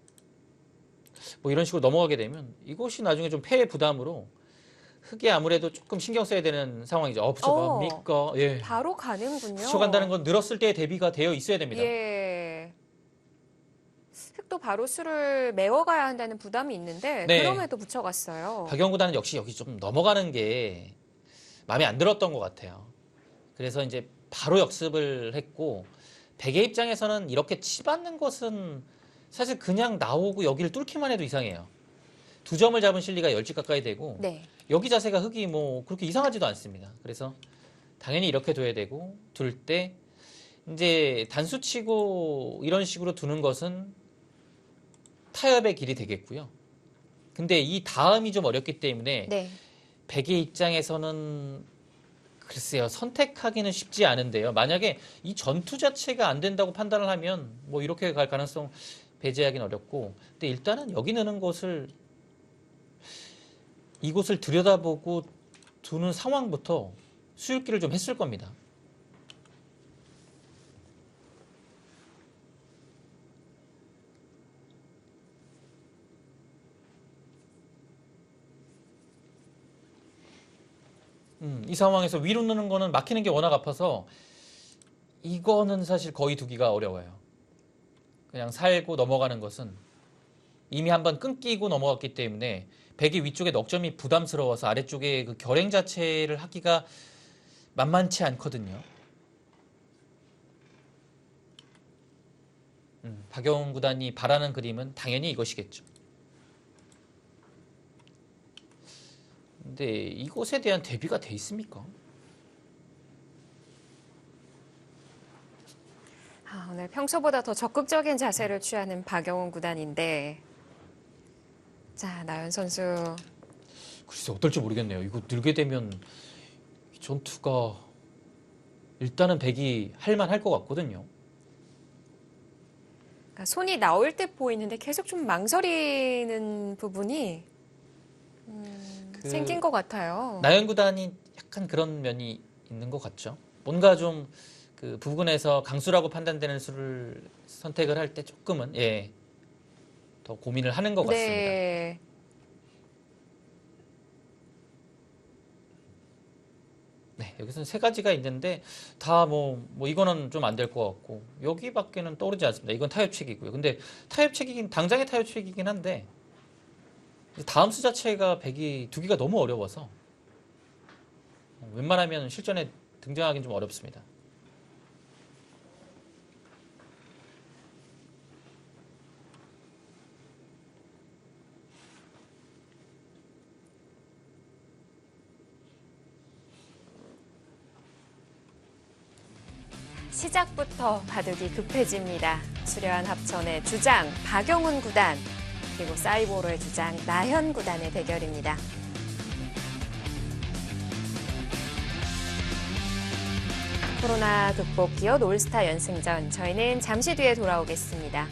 S2: 뭐 이런 식으로 넘어가게 되면 이것이 나중에 좀 패의 부담으로 흙이 아무래도 조금 신경 써야 되는 상황이죠. 붙여갑니까? 예.
S1: 바로 가는군요.
S2: 붙여간다는 건 늘었을 때의 대비가 되어 있어야 됩니다.
S1: 예. 흙도 바로 수를 메워가야 한다는 부담이 있는데
S2: 네.
S1: 그럼에도 붙여갔어요.
S2: 박영훈 구단은 역시 여기 좀 넘어가는 게 마음에 안 들었던 것 같아요. 그래서 이제 바로 역습을 했고 백의 입장에서는 이렇게 치받는 것은 사실 그냥 나오고 여기를 뚫기만 해도 이상해요. 2점을 잡은 실리가 10집 가까이 되고
S1: 네.
S2: 여기 자세가 흙이 뭐 그렇게 이상하지도 않습니다. 그래서 당연히 이렇게 둬야 되고 둘 때 이제 단수치고 이런 식으로 두는 것은 타협의 길이 되겠고요. 근데 이 다음이 좀 어렵기 때문에
S1: 네.
S2: 백의 입장에서는 글쎄요, 선택하기는 쉽지 않은데요. 만약에 이 전투 자체가 안 된다고 판단을 하면 뭐 이렇게 갈 가능성 배제하기는 어렵고, 근데 일단은 여기 넣는 것을 이곳을 들여다보고 두는 상황부터 수읽기를 좀 했을 겁니다. 이 상황에서 위로 넣는 거는 막히는 게 워낙 아파서 이거는 사실 거의 두기가 어려워요. 그냥 살고 넘어가는 것은 이미 한번 끊기고 넘어갔기 때문에 백이 위쪽에 넉점이 부담스러워서 아래쪽에 그 결행 자체를 하기가 만만치 않거든요. 박영훈 구단이 바라는 그림은 당연히 이것이겠죠. 근데 이것에 대한 대비가 돼 있습니까?
S1: 오늘 평소보다 더 적극적인 자세를 취하는 박영훈 구단인데 자, 나연 선수.
S2: 글쎄 어떨지 모르겠네요. 이거 늘게 되면 이 전투가 일단은 백이 할만할 것 같거든요.
S1: 그러니까 손이 나올 때 보이는데 계속 좀 망설이는 부분이 생긴 것 같아요.
S2: 나연 구단이 약간 그런 면이 있는 것 같죠. 뭔가 좀 그 부분에서 강수라고 판단되는 수를 선택을 할 때 조금은 더 고민을 하는 것 같습니다.
S1: 네.
S2: 네, 여기서는 세 가지가 있는데 다 뭐 이거는 좀 안 될 것 같고 여기밖에는 떠오르지 않습니다. 이건 타협책이고요. 근데 당장의 타협책이긴 한데 다음 수 자체가 100이 두기가 너무 어려워서 웬만하면 실전에 등장하기는 좀 어렵습니다.
S1: 시작부터 바둑이 급해집니다. 수려한 합천의 주장 박영훈 구단 그리고 사이보로의 주장 나현 구단의 대결입니다. 코로나 극복 기업 올스타 연승전 저희는 잠시 뒤에 돌아오겠습니다.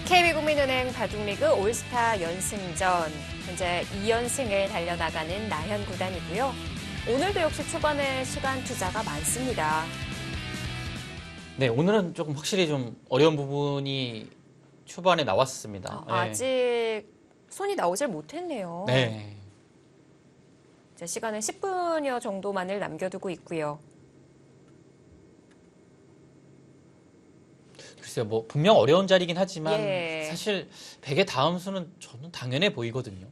S1: KB국민은행 바둑리그 올스타 연승전 현재 2연승을 달려나가는 나현 구단이고요. 오늘도 역시 초반에 시간 투자가 많습니다.
S2: 네, 오늘은 조금 확실히 좀 어려운 부분이 초반에 나왔습니다.
S1: 아직 손이 나오질 못했네요.
S2: 네.
S1: 이제 시간은 10분여 정도만을 남겨두고 있고요.
S2: 글쎄요, 뭐 분명 어려운 자리긴 하지만
S1: 예.
S2: 사실 100의 다음 수는 저는 당연해 보이거든요.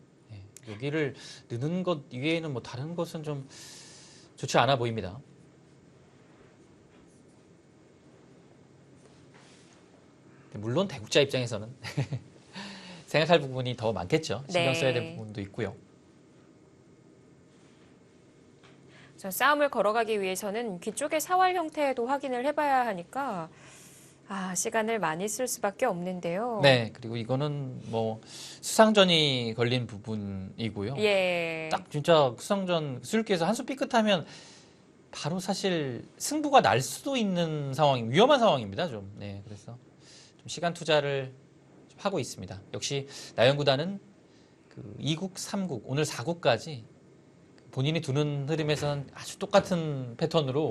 S2: 여기를 넣는 것 이외에는 뭐 다른 것은 좀 좋지 않아 보입니다. 물론 대국자 입장에서는 생각할 부분이 더 많겠죠. 신경 써야 될 부분도 있고요.
S1: 싸움을 걸어가기 위해서는 뒤쪽의 사활 형태도 확인을 해봐야 하니까 시간을 많이 쓸 수밖에 없는데요.
S2: 네, 그리고 이거는 뭐 수상전이 걸린 부분이고요.
S1: 예.
S2: 딱 진짜 수상전 수일기에서 한 수 삐끗하면 바로 사실 승부가 날 수도 있는 상황, 위험한 상황입니다. 좀. 네, 그래서 좀 시간 투자를 좀 하고 있습니다. 역시 나연 구단은 그 2국, 3국, 오늘 4국까지 본인이 두는 흐름에서는 아주 똑같은 패턴으로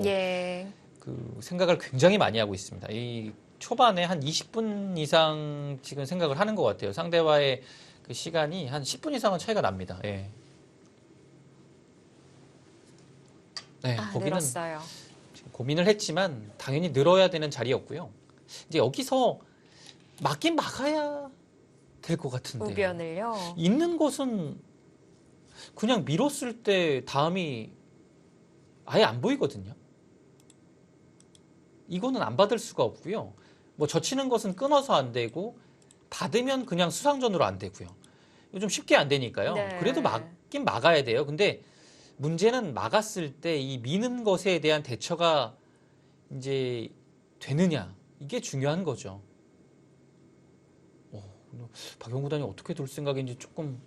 S2: 그 생각을 굉장히 많이 하고 있습니다. 이 초반에 한 20분 이상 지금 생각을 하는 것 같아요. 상대와의 그 시간이 한 10분 이상은 차이가 납니다. 네, 거기는
S1: 늘었어요.
S2: 고민을 했지만 당연히 늘어야 되는 자리였고요. 이제 여기서 막긴 막아야 될 것 같은데.
S1: 우변을요.
S2: 있는 것은 그냥 밀었을 때 다음이 아예 안 보이거든요. 이거는 안 받을 수가 없고요. 뭐 젖히는 것은 끊어서 안 되고 받으면 그냥 수상전으로 안 되고요. 요즘 쉽게 안 되니까요.
S1: 네.
S2: 그래도 막긴 막아야 돼요. 근데 문제는 막았을 때 이 미는 것에 대한 대처가 이제 되느냐 이게 중요한 거죠. 박영구 단이 어떻게 둘 생각인지 조금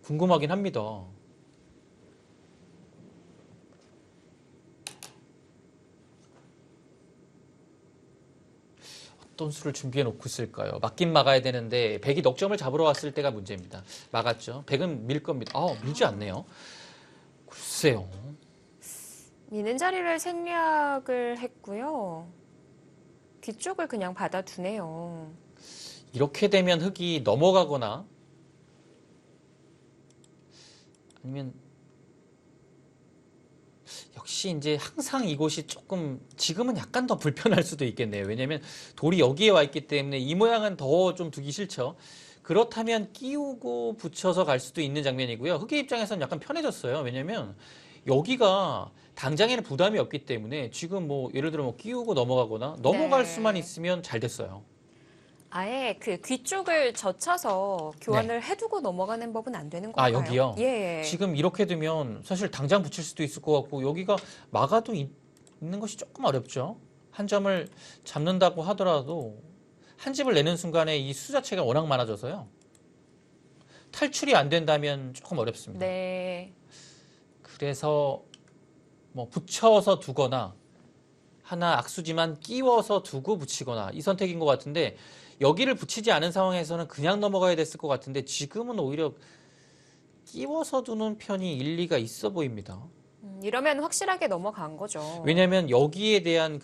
S2: 궁금하긴 합니다. 어떤 수를 준비해 놓고 있을까요? 막긴 막아야 되는데 100이 넉점을 잡으러 왔을 때가 문제입니다. 막았죠. 100은 밀 겁니다. 밀지 않네요. 글쎄요.
S1: 미는 자리를 생략을 했고요. 뒤쪽을 그냥 받아두네요.
S2: 이렇게 되면 흙이 넘어가거나 아니면 역시 이제 항상 이곳이 조금 지금은 약간 더 불편할 수도 있겠네요. 왜냐하면 돌이 여기에 와 있기 때문에 이 모양은 더 좀 두기 싫죠. 그렇다면 끼우고 붙여서 갈 수도 있는 장면이고요. 흙의 입장에서는 약간 편해졌어요. 왜냐하면 여기가 당장에는 부담이 없기 때문에 지금 뭐 예를 들어 뭐 끼우고 넘어가거나 넘어갈 수만 있으면 잘 됐어요.
S1: 아예 그 귀 쪽을 젖혀서 교환을 해두고 넘어가는 법은 안 되는 건가요?
S2: 여기요?
S1: 예.
S2: 지금 이렇게 되면 사실 당장 붙일 수도 있을 것 같고 여기가 막아도 있는 것이 조금 어렵죠. 한 점을 잡는다고 하더라도 한 집을 내는 순간에 이 수 자체가 워낙 많아져서요. 탈출이 안 된다면 조금 어렵습니다.
S1: 네.
S2: 그래서 뭐 붙여서 두거나 하나 악수지만 끼워서 두고 붙이거나 이 선택인 것 같은데 여기를 붙이지 않은 상황에서는 그냥 넘어가야 됐을 것 같은데 지금은 오히려 끼워서 두는 편이 일리가 있어 보입니다.
S1: 이러면 확실하게 넘어간 거죠.
S2: 왜냐하면 여기에 대한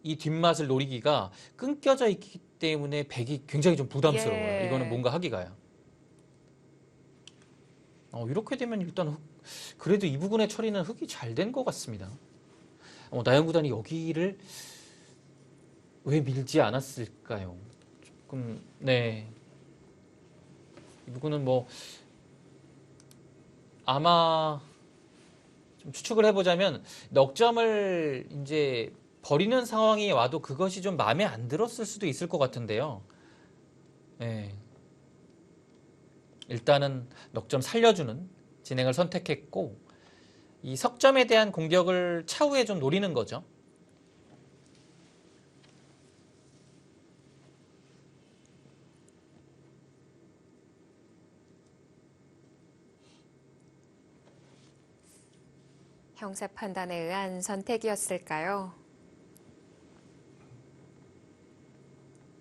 S2: 이 뒷맛을 노리기가 끊겨져 있기 때문에 백이 굉장히 좀 부담스러워요.
S1: 예.
S2: 이거는 뭔가 하기가요. 이렇게 되면 일단 그래도 이 부분의 처리는 흙이 잘 된 것 같습니다. 나영 구단이 여기를 왜 밀지 않았을까요? 조금 네. 이 부분은 뭐 아마 좀 추측을 해보자면 넉 점을 이제 버리는 상황이 와도 그것이 좀 마음에 안 들었을 수도 있을 것 같은데요. 네. 일단은 넉 점 살려주는 진행을 선택했고 이 석점에 대한 공격을 차후에 좀 노리는 거죠.
S1: 형사 판단에 의한 선택이었을까요?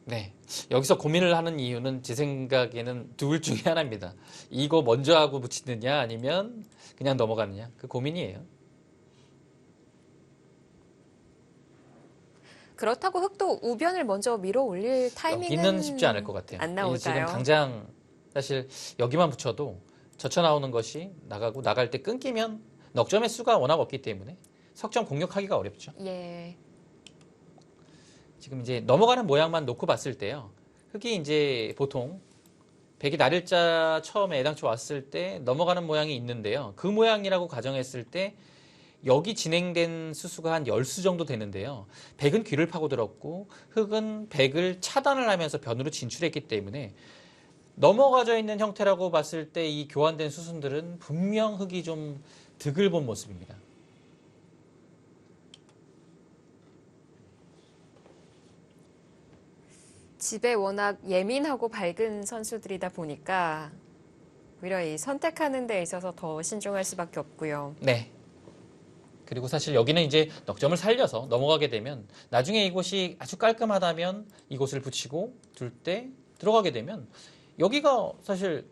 S2: 네. 여기서 고민을 하는 이유는 제 생각에는 둘 중에 하나입니다. 이거 먼저 하고 붙이느냐 아니면 그냥 넘어가느냐. 그 고민이에요.
S1: 그렇다고 흙도 우변을 먼저 밀어 올릴 타이밍은
S2: 여기는 쉽지 않을 것 같아요.
S1: 안 나올까요?
S2: 지금 당장 사실 여기만 붙여도 젖혀 나오는 것이 나가고 나갈 때 끊기면 넉점의 수가 워낙 없기 때문에 석점 공격하기가 어렵죠.
S1: 예.
S2: 지금 이제 넘어가는 모양만 놓고 봤을 때요. 흙이 이제 보통 백이 날일자 처음에 애당초 왔을 때 넘어가는 모양이 있는데요. 그 모양이라고 가정했을 때 여기 진행된 수수가 한 10수 정도 되는데요. 백은 귀를 파고들었고 흙은 백을 차단을 하면서 변으로 진출했기 때문에 넘어가져 있는 형태라고 봤을 때 이 교환된 수순들은 분명 흙이 좀 득을 본 모습입니다.
S1: 집에 워낙 예민하고 밝은 선수들이다 보니까 오히려 이 선택하는 데 있어서 더 신중할 수밖에 없고요.
S2: 네. 그리고 사실 여기는 이제 넉점을 살려서 넘어가게 되면 나중에 이곳이 아주 깔끔하다면 이곳을 붙이고 둘 때 들어가게 되면 여기가 사실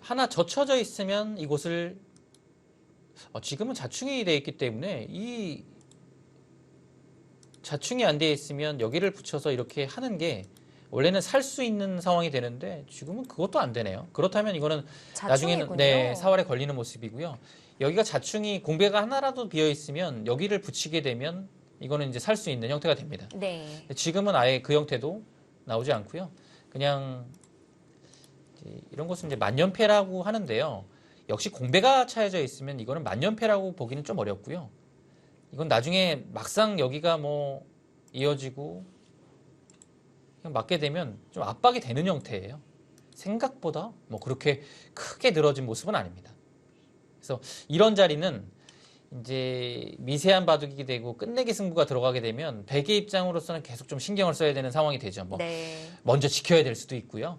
S2: 하나 젖혀져 있으면 이곳을 지금은 자충이 되어 있기 때문에 이 자충이 안 되어 있으면 여기를 붙여서 이렇게 하는 게 원래는 살 수 있는 상황이 되는데 지금은 그것도 안 되네요. 그렇다면 이거는 나중에는
S1: 자충이군요.
S2: 사활에 걸리는 모습이고요. 여기가 자충이 공배가 하나라도 비어 있으면 여기를 붙이게 되면 이거는 이제 살 수 있는 형태가 됩니다.
S1: 네.
S2: 지금은 아예 그 형태도 나오지 않고요. 그냥 이런 것은 이제 만연패라고 하는데요. 역시 공배가 차여져 있으면 이거는 만연패라고 보기는 좀 어렵고요. 이건 나중에 막상 여기가 뭐 이어지고 그냥 맞게 되면 좀 압박이 되는 형태예요. 생각보다 뭐 그렇게 크게 늘어진 모습은 아닙니다. 그래서 이런 자리는 이제 미세한 바둑이 되고 끝내기 승부가 들어가게 되면 백의 입장으로서는 계속 좀 신경을 써야 되는 상황이 되죠. 뭐
S1: 네.
S2: 먼저 지켜야 될 수도 있고요.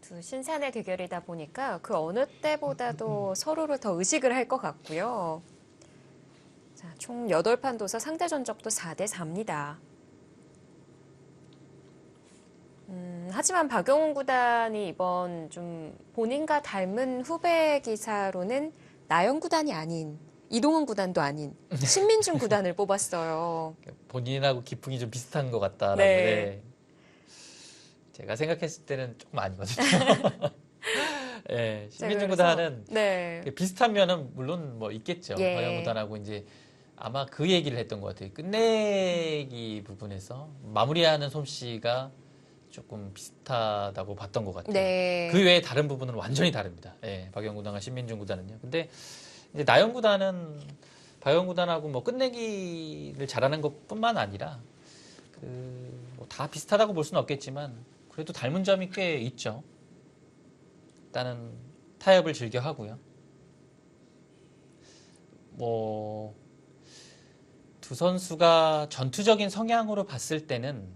S1: 두 신산의 대결이다 보니까 그 어느 때보다도 서로를 더 의식을 할 것 같고요. 자, 총 8판 도서 상대 전적도 4대 4입니다. 하지만 박용훈 구단이 이번 좀 본인과 닮은 후배 기사로는 나영 구단이 아닌 이동훈 구단도 아닌 신민준 구단을 뽑았어요.
S2: 본인하고 기풍이 좀 비슷한 것 같다라고.
S1: 네.
S2: 네. 제가 생각했을 때는 조금 아니거든요. 네, 신민준 구단은
S1: 네.
S2: 비슷한 면은 물론 뭐 있겠죠.
S1: 예.
S2: 박영 구단하고 이제 아마 그 얘기를 했던 것 같아요. 끝내기 부분에서 마무리하는 솜씨가 조금 비슷하다고 봤던 것 같아요.
S1: 네.
S2: 그 외에 다른 부분은 완전히 다릅니다. 예, 박영 구단과 신민준 구단은요. 근데 이제 나영 구단은 박영 구단하고 뭐 끝내기를 잘하는 것뿐만 아니라 뭐 다 비슷하다고 볼 수는 없겠지만 그래도 닮은 점이 꽤 있죠. 일단은 타협을 즐겨 하고요. 뭐 두 선수가 전투적인 성향으로 봤을 때는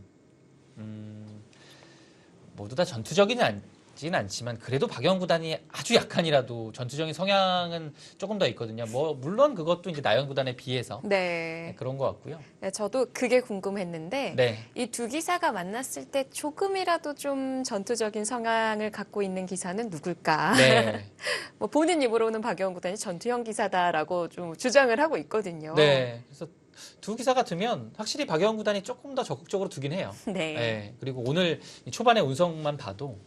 S2: 모두 다 전투적이진 않지만 그래도 박영 구단이 아주 약간이라도 전투적인 성향은 조금 더 있거든요. 뭐 물론 그것도 이제 나연 구단에 비해서
S1: 네.
S2: 그런 것 같고요.
S1: 네, 저도 그게 궁금했는데
S2: 네.
S1: 이 두 기사가 만났을 때 조금이라도 좀 전투적인 성향을 갖고 있는 기사는 누굴까?
S2: 네.
S1: 뭐 본인 입으로는 박영훈 구단이 전투형 기사다라고 좀 주장을 하고 있거든요.
S2: 네. 그래서 두 기사 같으면 확실히 박영 구단이 조금 더 적극적으로 두긴 해요.
S1: 네.
S2: 네. 그리고 오늘 초반에 운성만 봐도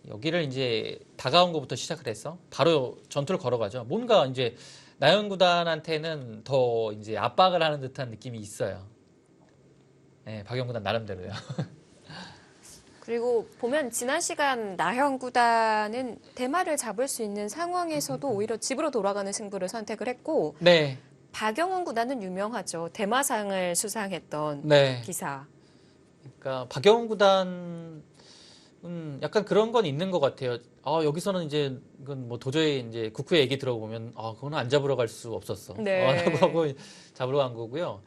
S2: 여기를 이제 다가온 것부터 시작을 해서 바로 전투를 걸어가죠. 뭔가 이제 나연 구단한테는 더 이제 압박을 하는 듯한 느낌이 있어요. 네, 박영 구단 나름대로요.
S1: 그리고 보면 지난 시간 나현 구단은 대마를 잡을 수 있는 상황에서도 오히려 집으로 돌아가는 승부를 선택을 했고
S2: 네.
S1: 박영훈 구단은 유명하죠. 대마상을 수상했던
S2: 네.
S1: 기사.
S2: 그러니까 박영 구단 약간 그런 건 있는 것 같아요. 여기서는 이제 이건 뭐 도저히 이제 국후의 얘기 들어보면 그거는 안 잡으러 갈 수 없었어.
S1: 네.
S2: 라고 하고 잡으러 간 거고요.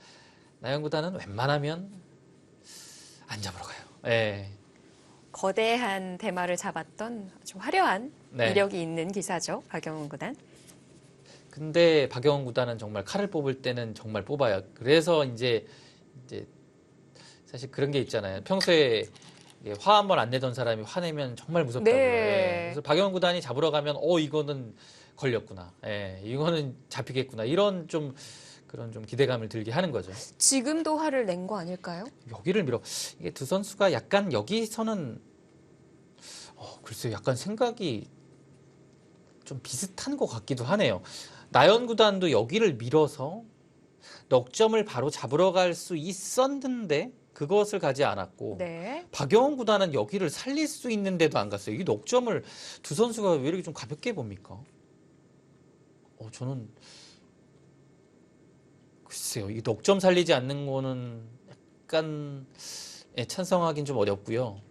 S2: 나연 구단은 웬만하면 안 잡으러 가요. 예.
S1: 거대한 대마를 잡았던 아주 화려한
S2: 네.
S1: 이력이 있는 기사죠. 박영훈 구단.
S2: 근데 박영훈 구단은 정말 칼을 뽑을 때는 정말 뽑아요. 그래서 이제 사실 그런 게 있잖아요. 평소에 화 한 번 안 내던 사람이 화내면 정말 무섭다고요.
S1: 네.
S2: 예. 그래서 박영훈 구단이 잡으러 가면 이거는 걸렸구나. 예. 이거는 잡히겠구나. 이런 좀 그런 좀 기대감을 들게 하는 거죠.
S1: 지금도 화를 낸 거 아닐까요?
S2: 여기를 밀어. 이게 두 선수가 약간 여기서는 글쎄요. 약간 생각이 좀 비슷한 것 같기도 하네요. 나연 구단도 여기를 밀어서 넉 점을 바로 잡으러 갈 수 있었는데 그것을 가지 않았고
S1: 네.
S2: 박영훈 구단은 여기를 살릴 수 있는데도 안 갔어요. 이 넉 점을 두 선수가 왜 이렇게 좀 가볍게 봅니까? 저는 글쎄요. 이 넉 점 살리지 않는 거는 약간 찬성하긴 좀 어렵고요.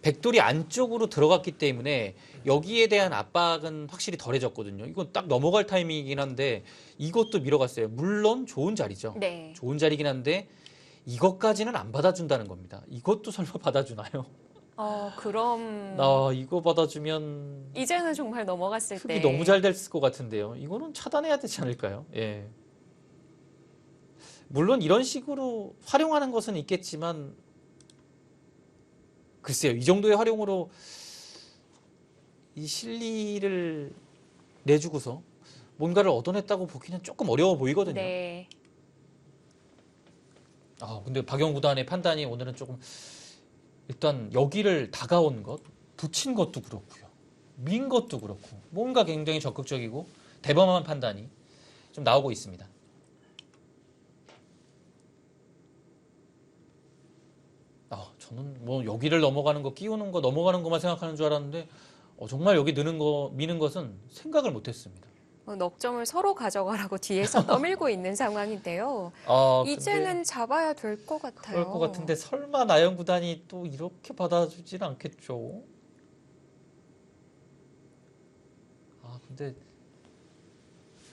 S2: 백돌이 안쪽으로 들어갔기 때문에 여기에 대한 압박은 확실히 덜해졌거든요. 이건 딱 넘어갈 타이밍이긴 한데 이것도 밀어갔어요. 물론 좋은 자리죠.
S1: 네.
S2: 좋은 자리긴 한데 이것까지는 안 받아준다는 겁니다. 이것도 설마 받아주나요?
S1: 그럼
S2: 이거 받아주면
S1: 이제는 정말 넘어갔을
S2: 흡이
S1: 때
S2: 너무 잘 됐을 것 같은데요. 이거는 차단해야 되지 않을까요? 예. 물론 이런 식으로 활용하는 것은 있겠지만 글쎄요. 이 정도의 활용으로 이 실리를 내주고서 뭔가를 얻어냈다고 보기는 조금 어려워 보이거든요.
S1: 네.
S2: 근데 박영 구단의 판단이 오늘은 조금 일단 여기를 다가온 것, 붙인 것도 그렇고요. 민 것도 그렇고 뭔가 굉장히 적극적이고 대범한 판단이 좀 나오고 있습니다. 저는 뭐 여기를 넘어가는 거, 끼우는 거, 넘어가는 것만 생각하는 줄 알았는데 정말 여기 미는 것은 생각을 못했습니다.
S1: 넉 점을 서로 가져가라고 뒤에서 떠밀고 있는 상황인데요.
S2: 근데
S1: 이제는 잡아야 될 것 같아요.
S2: 그럴 것 같은데 설마 나연 구단이 또 이렇게 받아주진 않겠죠? 근데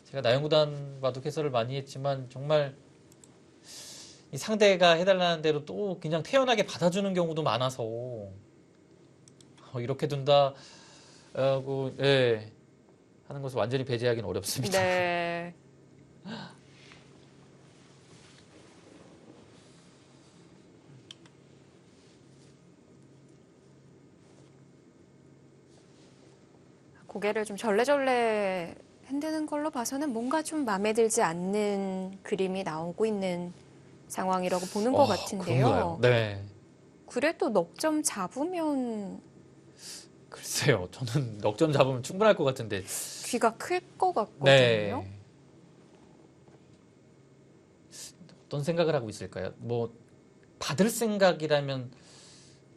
S2: 제가 나연 구단 바둑 해설을 많이 했지만 정말 이 상대가 해달라는 대로 또 그냥 태연하게 받아주는 경우도 많아서 이렇게 둔다 하고 하는 것을 완전히 배제하기는 어렵습니다.
S1: 네. 고개를 좀 절레절레 흔드는 걸로 봐서는 뭔가 좀 마음에 들지 않는 그림이 나오고 있는 상황이라고 보는 것 같은데요.
S2: 그런가요? 네.
S1: 그래도 넉 점 잡으면
S2: 글쎄요. 저는 넉 점 잡으면 충분할 것 같은데.
S1: 귀가 클 것 같거든요.
S2: 네. 어떤 생각을 하고 있을까요? 뭐 받을 생각이라면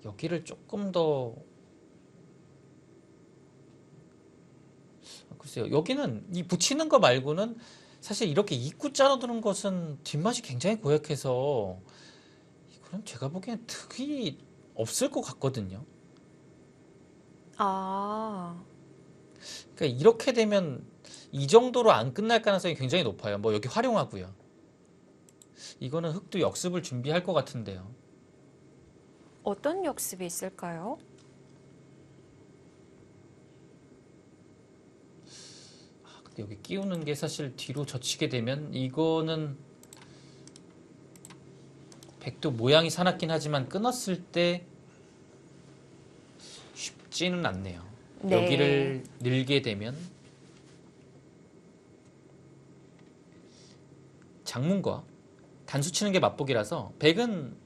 S2: 여기를 조금 더 글쎄요. 여기는 이 붙이는 거 말고는 사실 이렇게 입구 짜놓는 것은 뒷맛이 굉장히 고약해서 이거는 제가 보기엔 득이 없을 것 같거든요.
S1: 아,
S2: 그러니까 이렇게 되면 이 정도로 안 끝날 가능성이 굉장히 높아요. 뭐 여기 활용하고요. 이거는 흑도 역습을 준비할 것 같은데요.
S1: 어떤 역습이 있을까요?
S2: 근데 여기 끼우는 게 사실 뒤로 젖히게 되면 이거는 백도 모양이 사납긴 하지만 끊었을 때 쉽지는 않네요.
S1: 네.
S2: 여기를 늘게 되면 장문과 단수 치는 게 맞보기라서 백은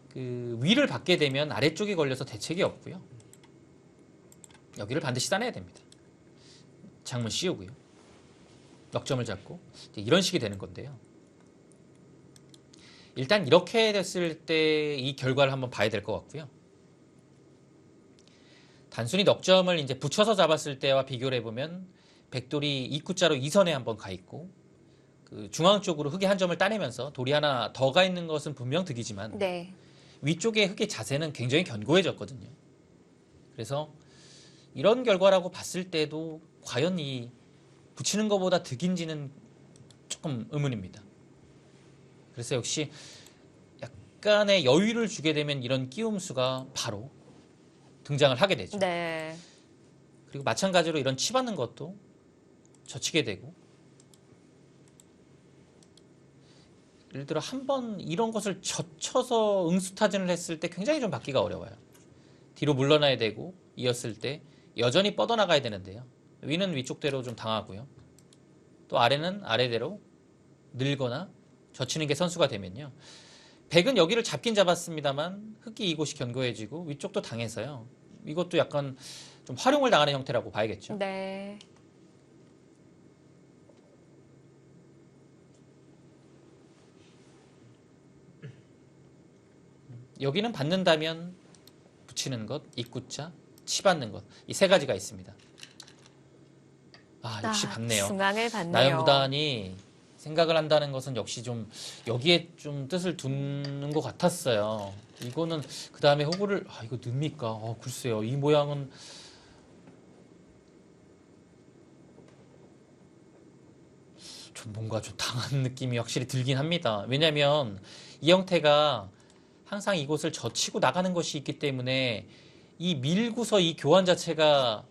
S2: 그 위를 받게 되면 아래쪽에 걸려서 대책이 없고요. 여기를 반드시 따내야 됩니다. 장문 씌우고요. 넉점을 잡고 이런 식이 되는 건데요. 일단 이렇게 됐을 때 이 결과를 한번 봐야 될 것 같고요. 단순히 넉점을 이제 붙여서 잡았을 때와 비교를 해보면 백돌이 입구자로 2선에 한번 가 있고 그 중앙 쪽으로 흑의 한 점을 따내면서 돌이 하나 더 가 있는 것은 분명 득이지만
S1: 네.
S2: 위쪽의 흑의 자세는 굉장히 견고해졌거든요. 그래서 이런 결과라고 봤을 때도 과연 이 붙이는 것보다 득인지는 조금 의문입니다. 그래서 역시 약간의 여유를 주게 되면 이런 끼움수가 바로 등장을 하게 되죠.
S1: 네.
S2: 그리고 마찬가지로 이런 치받는 것도 젖히게 되고 예를 들어 한 번 이런 것을 젖혀서 응수타진을 했을 때 굉장히 좀 받기가 어려워요. 뒤로 물러나야 되고 이었을 때 여전히 뻗어나가야 되는데요. 위는 위쪽대로 좀 당하고요. 또 아래는 아래대로 늘거나 젖히는 게 선수가 되면요. 백은 여기를 잡긴 잡았습니다만 흑기 이곳이 견고해지고 위쪽도 당해서요. 이것도 약간 좀 활용을 당하는 형태라고 봐야겠죠.
S1: 네.
S2: 여기는 받는다면 붙이는 것, 입구자, 치받는 것 이 세 가지가 있습니다. 역시 받네요.
S1: 중앙을 받네요.
S2: 나연구단이 생각을 한다는 것은 역시 좀 여기에 좀 뜻을 두는 것 같았어요. 이거는 그 다음에 호구를 이거 늡니까? 글쎄요. 이 모양은 좀 뭔가 좀 당한 느낌이 확실히 들긴 합니다. 왜냐하면 이 형태가 항상 이곳을 젖히고 나가는 것이 있기 때문에 이 밀고서 이 교환 자체가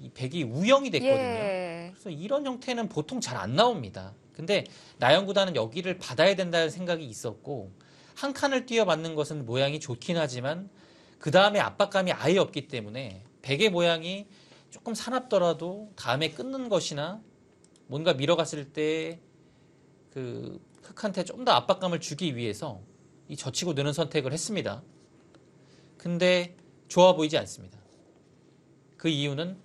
S2: 이 백이 우영이 됐거든요.
S1: 예.
S2: 그래서 이런 형태는 보통 잘 안 나옵니다. 근데 나연구단은 여기를 받아야 된다는 생각이 있었고 한 칸을 뛰어받는 것은 모양이 좋긴 하지만 그 다음에 압박감이 아예 없기 때문에 백의 모양이 조금 사납더라도 다음에 끊는 것이나 뭔가 밀어갔을 때 그 흑한테 좀 더 압박감을 주기 위해서 이 젖히고 느는 선택을 했습니다. 근데 좋아 보이지 않습니다. 그 이유는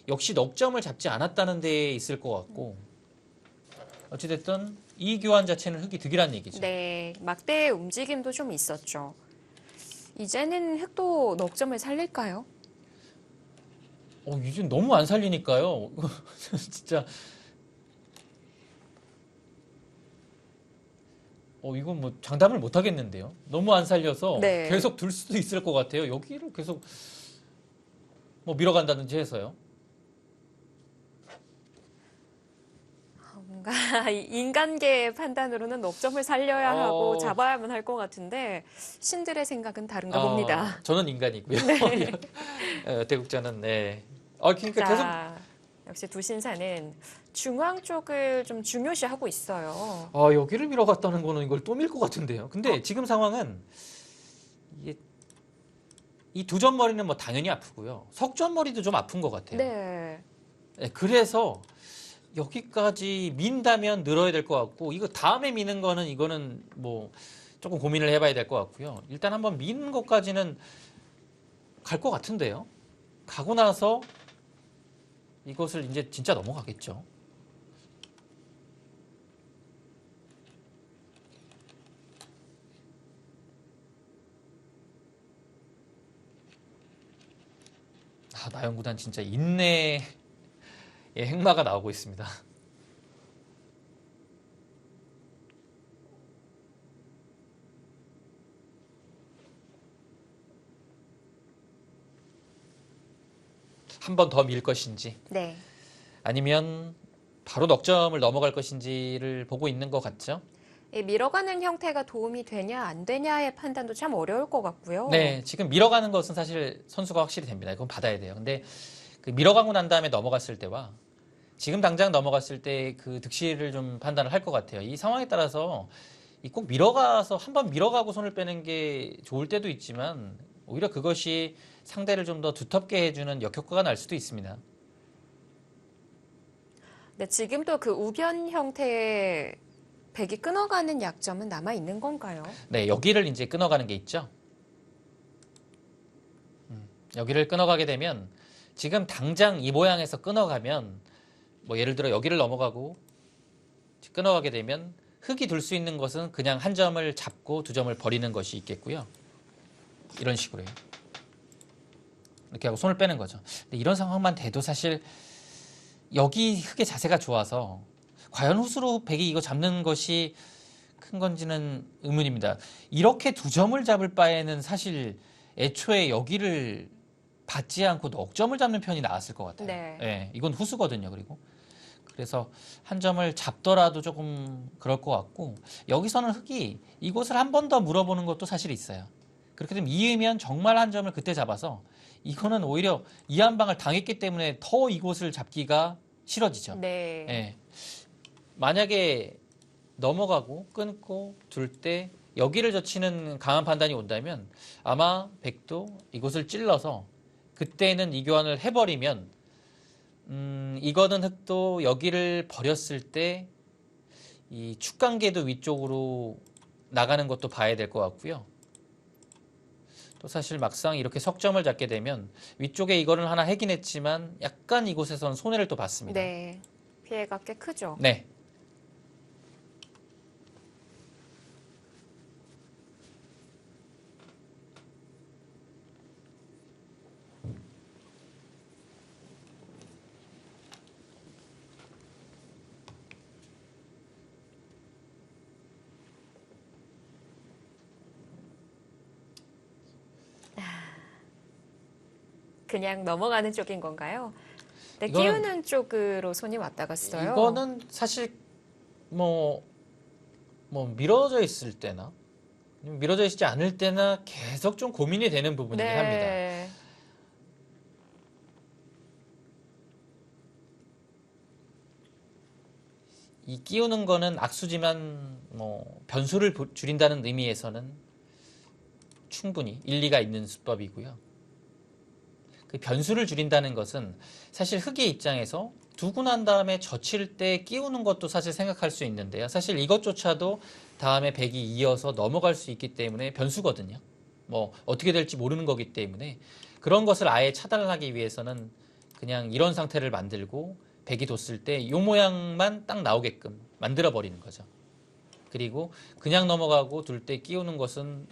S2: 역시 넉점을 잡지 않았다는 데에 있을 것 같고 어찌됐든 이 교환 자체는 흑이 득이라는 얘기죠.
S1: 네. 막대의 움직임도 좀 있었죠. 이제는 흑도 넉점을 살릴까요?
S2: 이제 너무 안 살리니까요. 진짜 이건 뭐 장담을 못 하겠는데요. 너무 안 살려서
S1: 네.
S2: 계속 둘 수도 있을 것 같아요. 여기를 계속 뭐 밀어간다든지 해서요.
S1: 뭔가 인간계의 판단으로는 넉점을 살려야 하고 잡아야만 할 것 같은데 신들의 생각은 다른가 봅니다.
S2: 저는 인간이고요. 대국자는 네. 그러니까 계속
S1: 자, 역시 두 신사는 중앙 쪽을 좀 중요시하고 있어요.
S2: 여기를 밀어갔다는 거는 이걸 또 밀 것 같은데요. 근데 지금 상황은 이게 이 두 점머리는 뭐 당연히 아프고요. 석점머리도 좀 아픈 것 같아요.
S1: 네.
S2: 네, 그래서 여기까지 민다면 늘어야 될 것 같고 이거 다음에 미는 거는 이거는 뭐 조금 고민을 해봐야 될 것 같고요. 일단 한번 미는 것까지는 갈 것 같은데요. 가고 나서 이것을 이제 진짜 넘어가겠죠. 나연구단 진짜 인내의 행마가 나오고 있습니다. 한 번 더 밀 것인지
S1: 네.
S2: 아니면 바로 넉점을 넘어갈 것인지를 보고 있는 것 같죠.
S1: 이 밀어가는 형태가 도움이 되냐 안 되냐의 판단도 참 어려울 것 같고요.
S2: 네, 지금 밀어가는 것은 사실 선수가 확실히 됩니다. 이건 받아야 돼요. 근데 그 밀어가고 난 다음에 넘어갔을 때와 지금 당장 넘어갔을 때 그 득실을 좀 판단을 할 것 같아요. 이 상황에 따라서 이 꼭 밀어가서 한번 밀어가고 손을 빼는 게 좋을 때도 있지만 오히려 그것이 상대를 좀 더 두텁게 해주는 역효과가 날 수도 있습니다.
S1: 네, 지금도 그 우변 형태의 백이 끊어가는 약점은 남아 있는 건가요?
S2: 네, 여기를 이제 끊어가는 게 있죠. 여기를 끊어가게 되면 지금 당장 이 모양에서 끊어가면 뭐 예를 들어 여기를 넘어가고 끊어가게 되면 흙이 둘 수 있는 것은 그냥 한 점을 잡고 두 점을 버리는 것이 있겠고요. 이런 식으로요. 이렇게 하고 손을 빼는 거죠. 근데 이런 상황만 돼도 사실 여기 흙의 자세가 좋아서 과연 후수로 백이 이거 잡는 것이 큰 건지는 의문입니다. 이렇게 두 점을 잡을 바에는 사실 애초에 여기를 받지 않고 넉점을 잡는 편이 나았을 것 같아요.
S1: 네.
S2: 예, 이건 후수거든요. 그리고 그래서 한 점을 잡더라도 조금 그럴 것 같고 여기서는 흙이 이곳을 한 번 더 물어보는 것도 사실 있어요. 그렇게 되면 이으면 정말 한 점을 그때 잡아서 이거는 오히려 이 한 방을 당했기 때문에 더 이곳을 잡기가 싫어지죠.
S1: 네.
S2: 예. 만약에 넘어가고 끊고 둘 때 여기를 젖히는 강한 판단이 온다면 아마 백도 이곳을 찔러서 그때는 이 교환을 해버리면 이거는 흙도 여기를 버렸을 때 이 축간계도 위쪽으로 나가는 것도 봐야 될 것 같고요. 또 사실 막상 이렇게 석점을 잡게 되면 위쪽에 이거를 하나 해긴 했지만 약간 이곳에선 손해를 또 봤습니다.
S1: 네. 피해가 꽤 크죠.
S2: 네.
S1: 그냥 넘어가는 쪽인 건가요? 네,
S2: 이거는-
S1: 끼우는 쪽으로 손이 왔다 갔어요.
S2: 이거는 사실 뭐 미뤄져 있을 때나 미뤄져 있지 않을 때나 계속 좀 고민이 되는 부분이긴 합니다.
S1: 네.
S2: 이 끼우는 거는 악수지만 뭐 변수를 줄인다는 의미에서는 충분히 일리가 있는 수법이고요. 그 변수를 줄인다는 것은 사실 흙의 입장에서 두고 난 다음에 젖힐 때 끼우는 것도 사실 생각할 수 있는데요. 사실 이것조차도 다음에 백이 이어서 넘어갈 수 있기 때문에 변수거든요. 뭐 어떻게 될지 모르는 거기 때문에 그런 것을 아예 차단을 하기 위해서는 그냥 이런 상태를 만들고 백이 뒀을 때 이 모양만 딱 나오게끔 만들어 버리는 거죠. 그리고 그냥 넘어가고 둘 때 끼우는 것은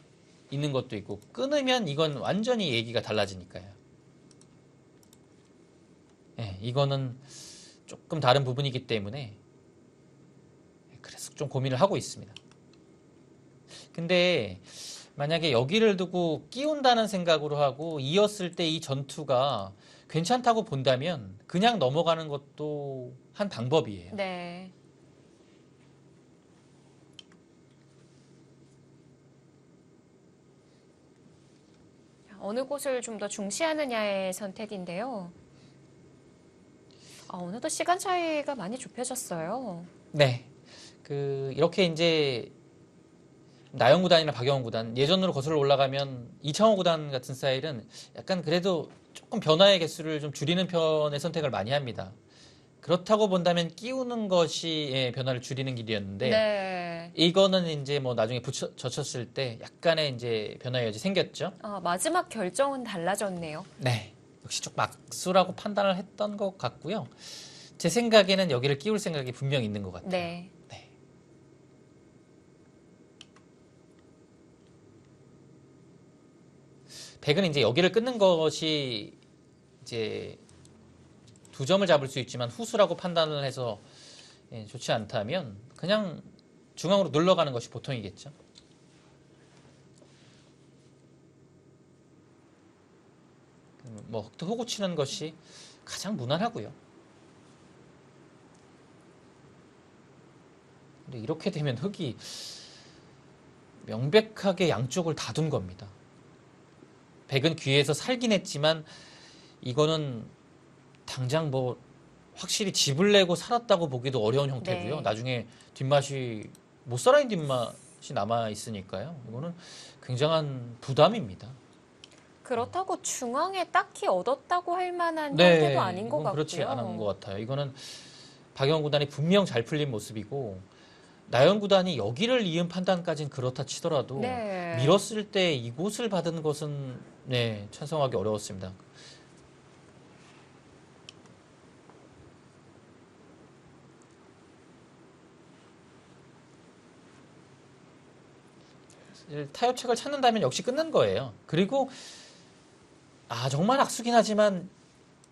S2: 있는 것도 있고 끊으면 이건 완전히 얘기가 달라지니까요. 예, 이거는 조금 다른 부분이기 때문에 그래서 좀 고민을 하고 있습니다. 근데 만약에 여기를 두고 끼운다는 생각으로 하고 이었을 때 이 전투가 괜찮다고 본다면 그냥 넘어가는 것도 한 방법이에요.
S1: 네. 어느 곳을 좀 더 중시하느냐의 선택인데요. 어느덧 시간 차이가 많이 좁혀졌어요.
S2: 네. 이렇게 이제 나영 구단이나 박영훈 구단 예전으로 거슬러 올라가면 이창호 구단 같은 스타일은 약간 그래도 조금 변화의 개수를 좀 줄이는 편의 선택을 많이 합니다. 그렇다고 본다면 끼우는 것이 변화를 줄이는 길이었는데
S1: 네.
S2: 이거는 이제 뭐 나중에 젖혔을 때 약간의 이제 변화의 여지 생겼죠.
S1: 마지막 결정은 달라졌네요.
S2: 네. 역시 좀 막수라고 판단을 했던 것 같고요. 제 생각에는 여기를 끼울 생각이 분명히 있는 것 같아요.
S1: 네.
S2: 네. 백은 이제 여기를 끊는 것이 이제 두 점을 잡을 수 있지만 후수라고 판단을 해서 좋지 않다면 그냥 중앙으로 눌러가는 것이 보통이겠죠. 뭐 흙도 호구 치는 것이 가장 무난하고요.
S3: 근데 이렇게 되면 흙이 명백하게 양쪽을 다 둔 겁니다. 백은 귀에서 살긴 했지만 이거는 당장 뭐 확실히 집을 내고 살았다고 보기도 어려운 형태고요.
S1: 네.
S3: 나중에 뒷맛이 못 살아있는 뒷맛이 남아 있으니까요. 이거는 굉장한 부담입니다.
S1: 그렇다고 중앙에 딱히 얻었다고 할 만한 형태도 아닌 것
S3: 이건
S1: 같고요.
S3: 그렇지 않은 것 같아요. 이거는 박영훈 구단이 분명 잘 풀린 모습이고 나연 구단이 여기를 이은 판단까지는 그렇다 치더라도
S1: 네.
S3: 밀었을 때 이곳을 받은 것은 찬성하기 어려웠습니다. 타협책을 찾는다면 역시 끊는 거예요. 그리고 정말 악수긴 하지만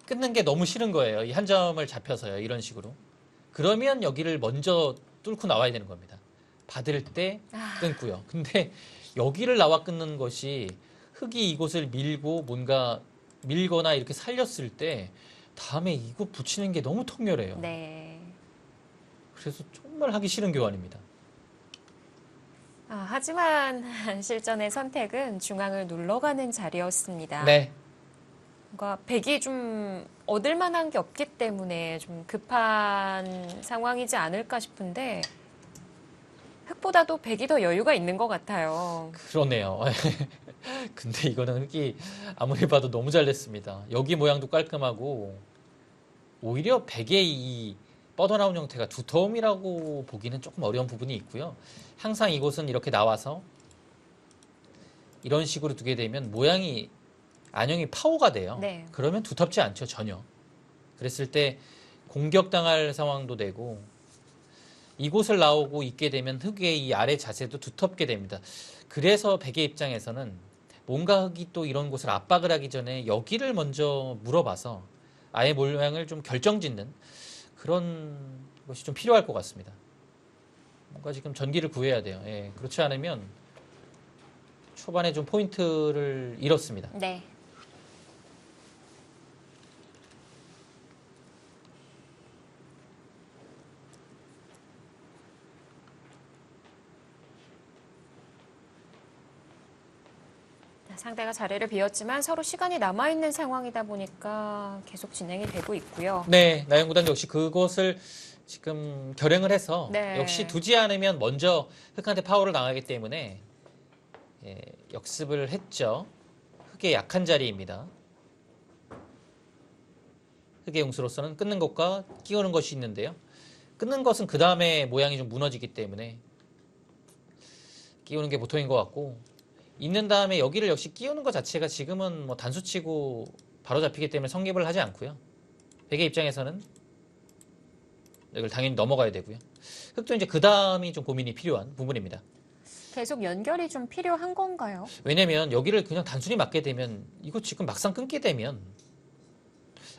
S3: 끊는 게 너무 싫은 거예요. 이 한 점을 잡혀서요. 이런 식으로. 그러면 여기를 먼저 뚫고 나와야 되는 겁니다. 받을 때 끊고요. 근데 여기를 나와 끊는 것이 흙이 이곳을 밀고 뭔가 밀거나 이렇게 살렸을 때 다음에 이곳 붙이는 게 너무 통렬해요.
S1: 네.
S3: 그래서 정말 하기 싫은 교환입니다.
S1: 하지만 실전의 선택은 중앙을 눌러가는 자리였습니다.
S3: 네.
S1: 뭔가 백이 좀 얻을 만한 게 없기 때문에 좀 급한 상황이지 않을까 싶은데 흑보다도 백이 더 여유가 있는 것 같아요.
S3: 그러네요. 근데 이거는 흙이 아무리 봐도 너무 잘 됐습니다. 여기 모양도 깔끔하고 오히려 백의 이 뻗어나온 형태가 두터움이라고 보기는 조금 어려운 부분이 있고요. 항상 이곳은 이렇게 나와서 이런 식으로 두게 되면 모양이 안형이 파워가 돼요.
S1: 네.
S3: 그러면 두텁지 않죠, 전혀. 그랬을 때 공격당할 상황도 되고 이곳을 나오고 있게 되면 흙의 이 아래 자세도 두텁게 됩니다. 그래서 백의 입장에서는 뭔가 흙이 또 이런 곳을 압박을 하기 전에 여기를 먼저 물어봐서 아예 모양을 좀 결정짓는 그런 것이 좀 필요할 것 같습니다. 뭔가 지금 전기를 구해야 돼요. 그렇지 않으면 초반에 좀 포인트를 잃었습니다.
S1: 네. 상대가 자리를 비웠지만 서로 시간이 남아있는 상황이다 보니까 계속 진행이 되고 있고요.
S3: 네, 나영 구단 역시 그것을 지금 결행을 해서
S1: 네.
S3: 역시 두지 않으면 먼저 흑한테 파워를 당하기 때문에 역습을 했죠. 흑의 약한 자리입니다. 흑의 용수로서는 끊는 것과 끼우는 것이 있는데요. 끊는 것은 그 다음에 모양이 좀 무너지기 때문에 끼우는 게 보통인 것 같고 있는 다음에 여기를 역시 끼우는 것 자체가 지금은 뭐 단수치고 바로 잡히기 때문에 성립을 하지 않고요. 백의 입장에서는 이걸 당연히 넘어가야 되고요. 흑도 이제 그 다음이 좀 고민이 필요한 부분입니다.
S1: 계속 연결이 좀 필요한 건가요?
S3: 왜냐면 여기를 그냥 단순히 맞게 되면 이거 지금 막상 끊게 되면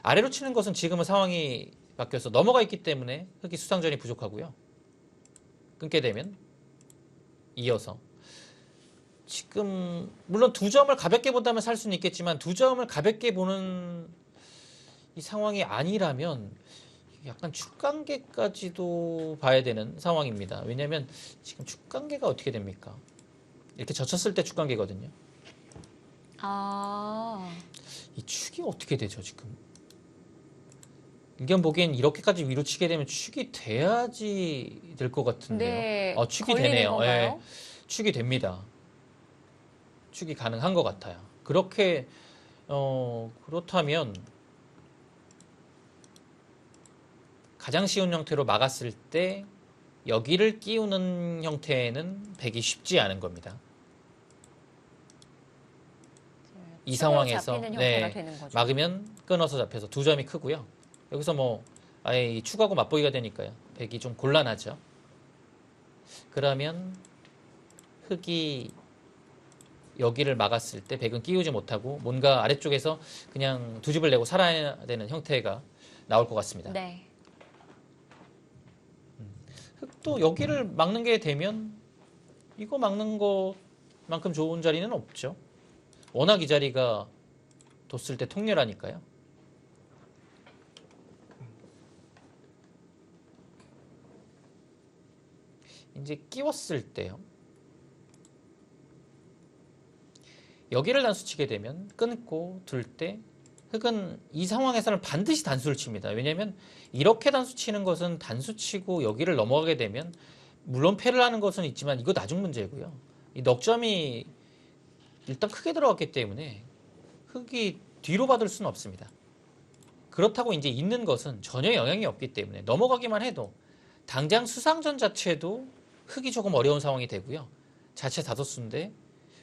S3: 아래로 치는 것은 지금은 상황이 바뀌어서 넘어가 있기 때문에 흑이 수상전이 부족하고요. 끊게 되면 이어서 지금 물론 두 점을 가볍게 본다면 살 수는 있겠지만 두 점을 가볍게 보는 이 상황이 아니라면 약간 축관계까지도 봐야 되는 상황입니다. 왜냐하면 지금 축관계가 어떻게 됩니까? 이렇게 젖혔을 때 축관계거든요. 이 축이 어떻게 되죠 지금? 이견 보기엔 이렇게까지 위로 치게 되면 축이 돼야지 될 것 같은데요.
S1: 네.
S3: 축이
S1: 걸리는
S3: 되네요.
S1: 건가요?
S3: 축이 됩니다. 축이 가능한 것 같아요. 그렇게 그렇다면 가장 쉬운 형태로 막았을 때 여기를 끼우는 형태는 백이 쉽지 않은 겁니다. 이 상황에서
S1: 잡히는 형태가 되는 거죠.
S3: 막으면 끊어서 잡혀서 두 점이 크고요. 여기서 뭐 아예 축하고 맞보기가 되니까요. 백이 좀 곤란하죠. 그러면 흑이 여기를 막았을 때 백은 끼우지 못하고 뭔가 아래쪽에서 그냥 두 집을 내고 살아야 되는 형태가 나올 것 같습니다.
S1: 네.
S3: 흑도 여기를 막는 게 되면 이거 막는 것만큼 좋은 자리는 없죠. 워낙 이 자리가 뒀을 때 통렬하니까요. 이제 끼웠을 때요. 여기를 단수 치게 되면 끊고 둘 때 흑은 이 상황에서는 반드시 단수를 칩니다. 왜냐하면 이렇게 단수 치는 것은 단수 치고 여기를 넘어가게 되면 물론 패를 하는 것은 있지만 이거 나중 문제고요. 이 넉점이 일단 크게 들어갔기 때문에 흑이 뒤로 받을 수는 없습니다. 그렇다고 이제 있는 것은 전혀 영향이 없기 때문에 넘어가기만 해도 당장 수상전 자체도 흑이 조금 어려운 상황이 되고요. 자체 다섯수인데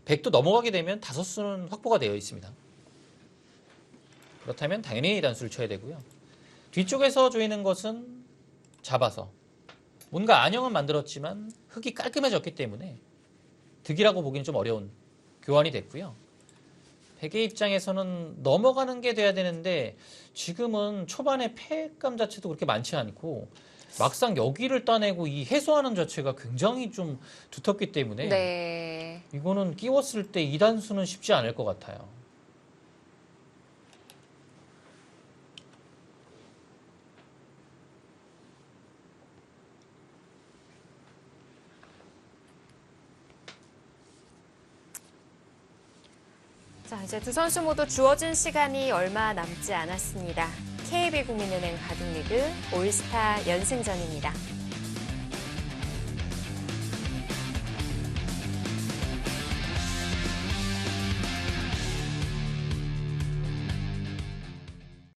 S3: 백도 넘어가게 되면 다섯수는 확보가 되어 있습니다. 그렇다면 당연히 단수를 쳐야 되고요. 뒤쪽에서 조이는 것은 잡아서 뭔가 안형은 만들었지만 흑이 깔끔해졌기 때문에 득이라고 보기는 좀 어려운 교환이 됐고요. 백의 입장에서는 넘어가는 게 돼야 되는데 지금은 초반에 패감 자체도 그렇게 많지 않고 막상 여기를 따내고 이 해소하는 자체가 굉장히 좀 두텁기 때문에
S1: 네.
S3: 이거는 끼웠을 때 2단수는 쉽지 않을 것 같아요.
S1: 자, 이제 두 선수 모두 주어진 시간이 얼마 남지 않았습니다. KB국민은행 바둑리그 올스타 연승전입니다.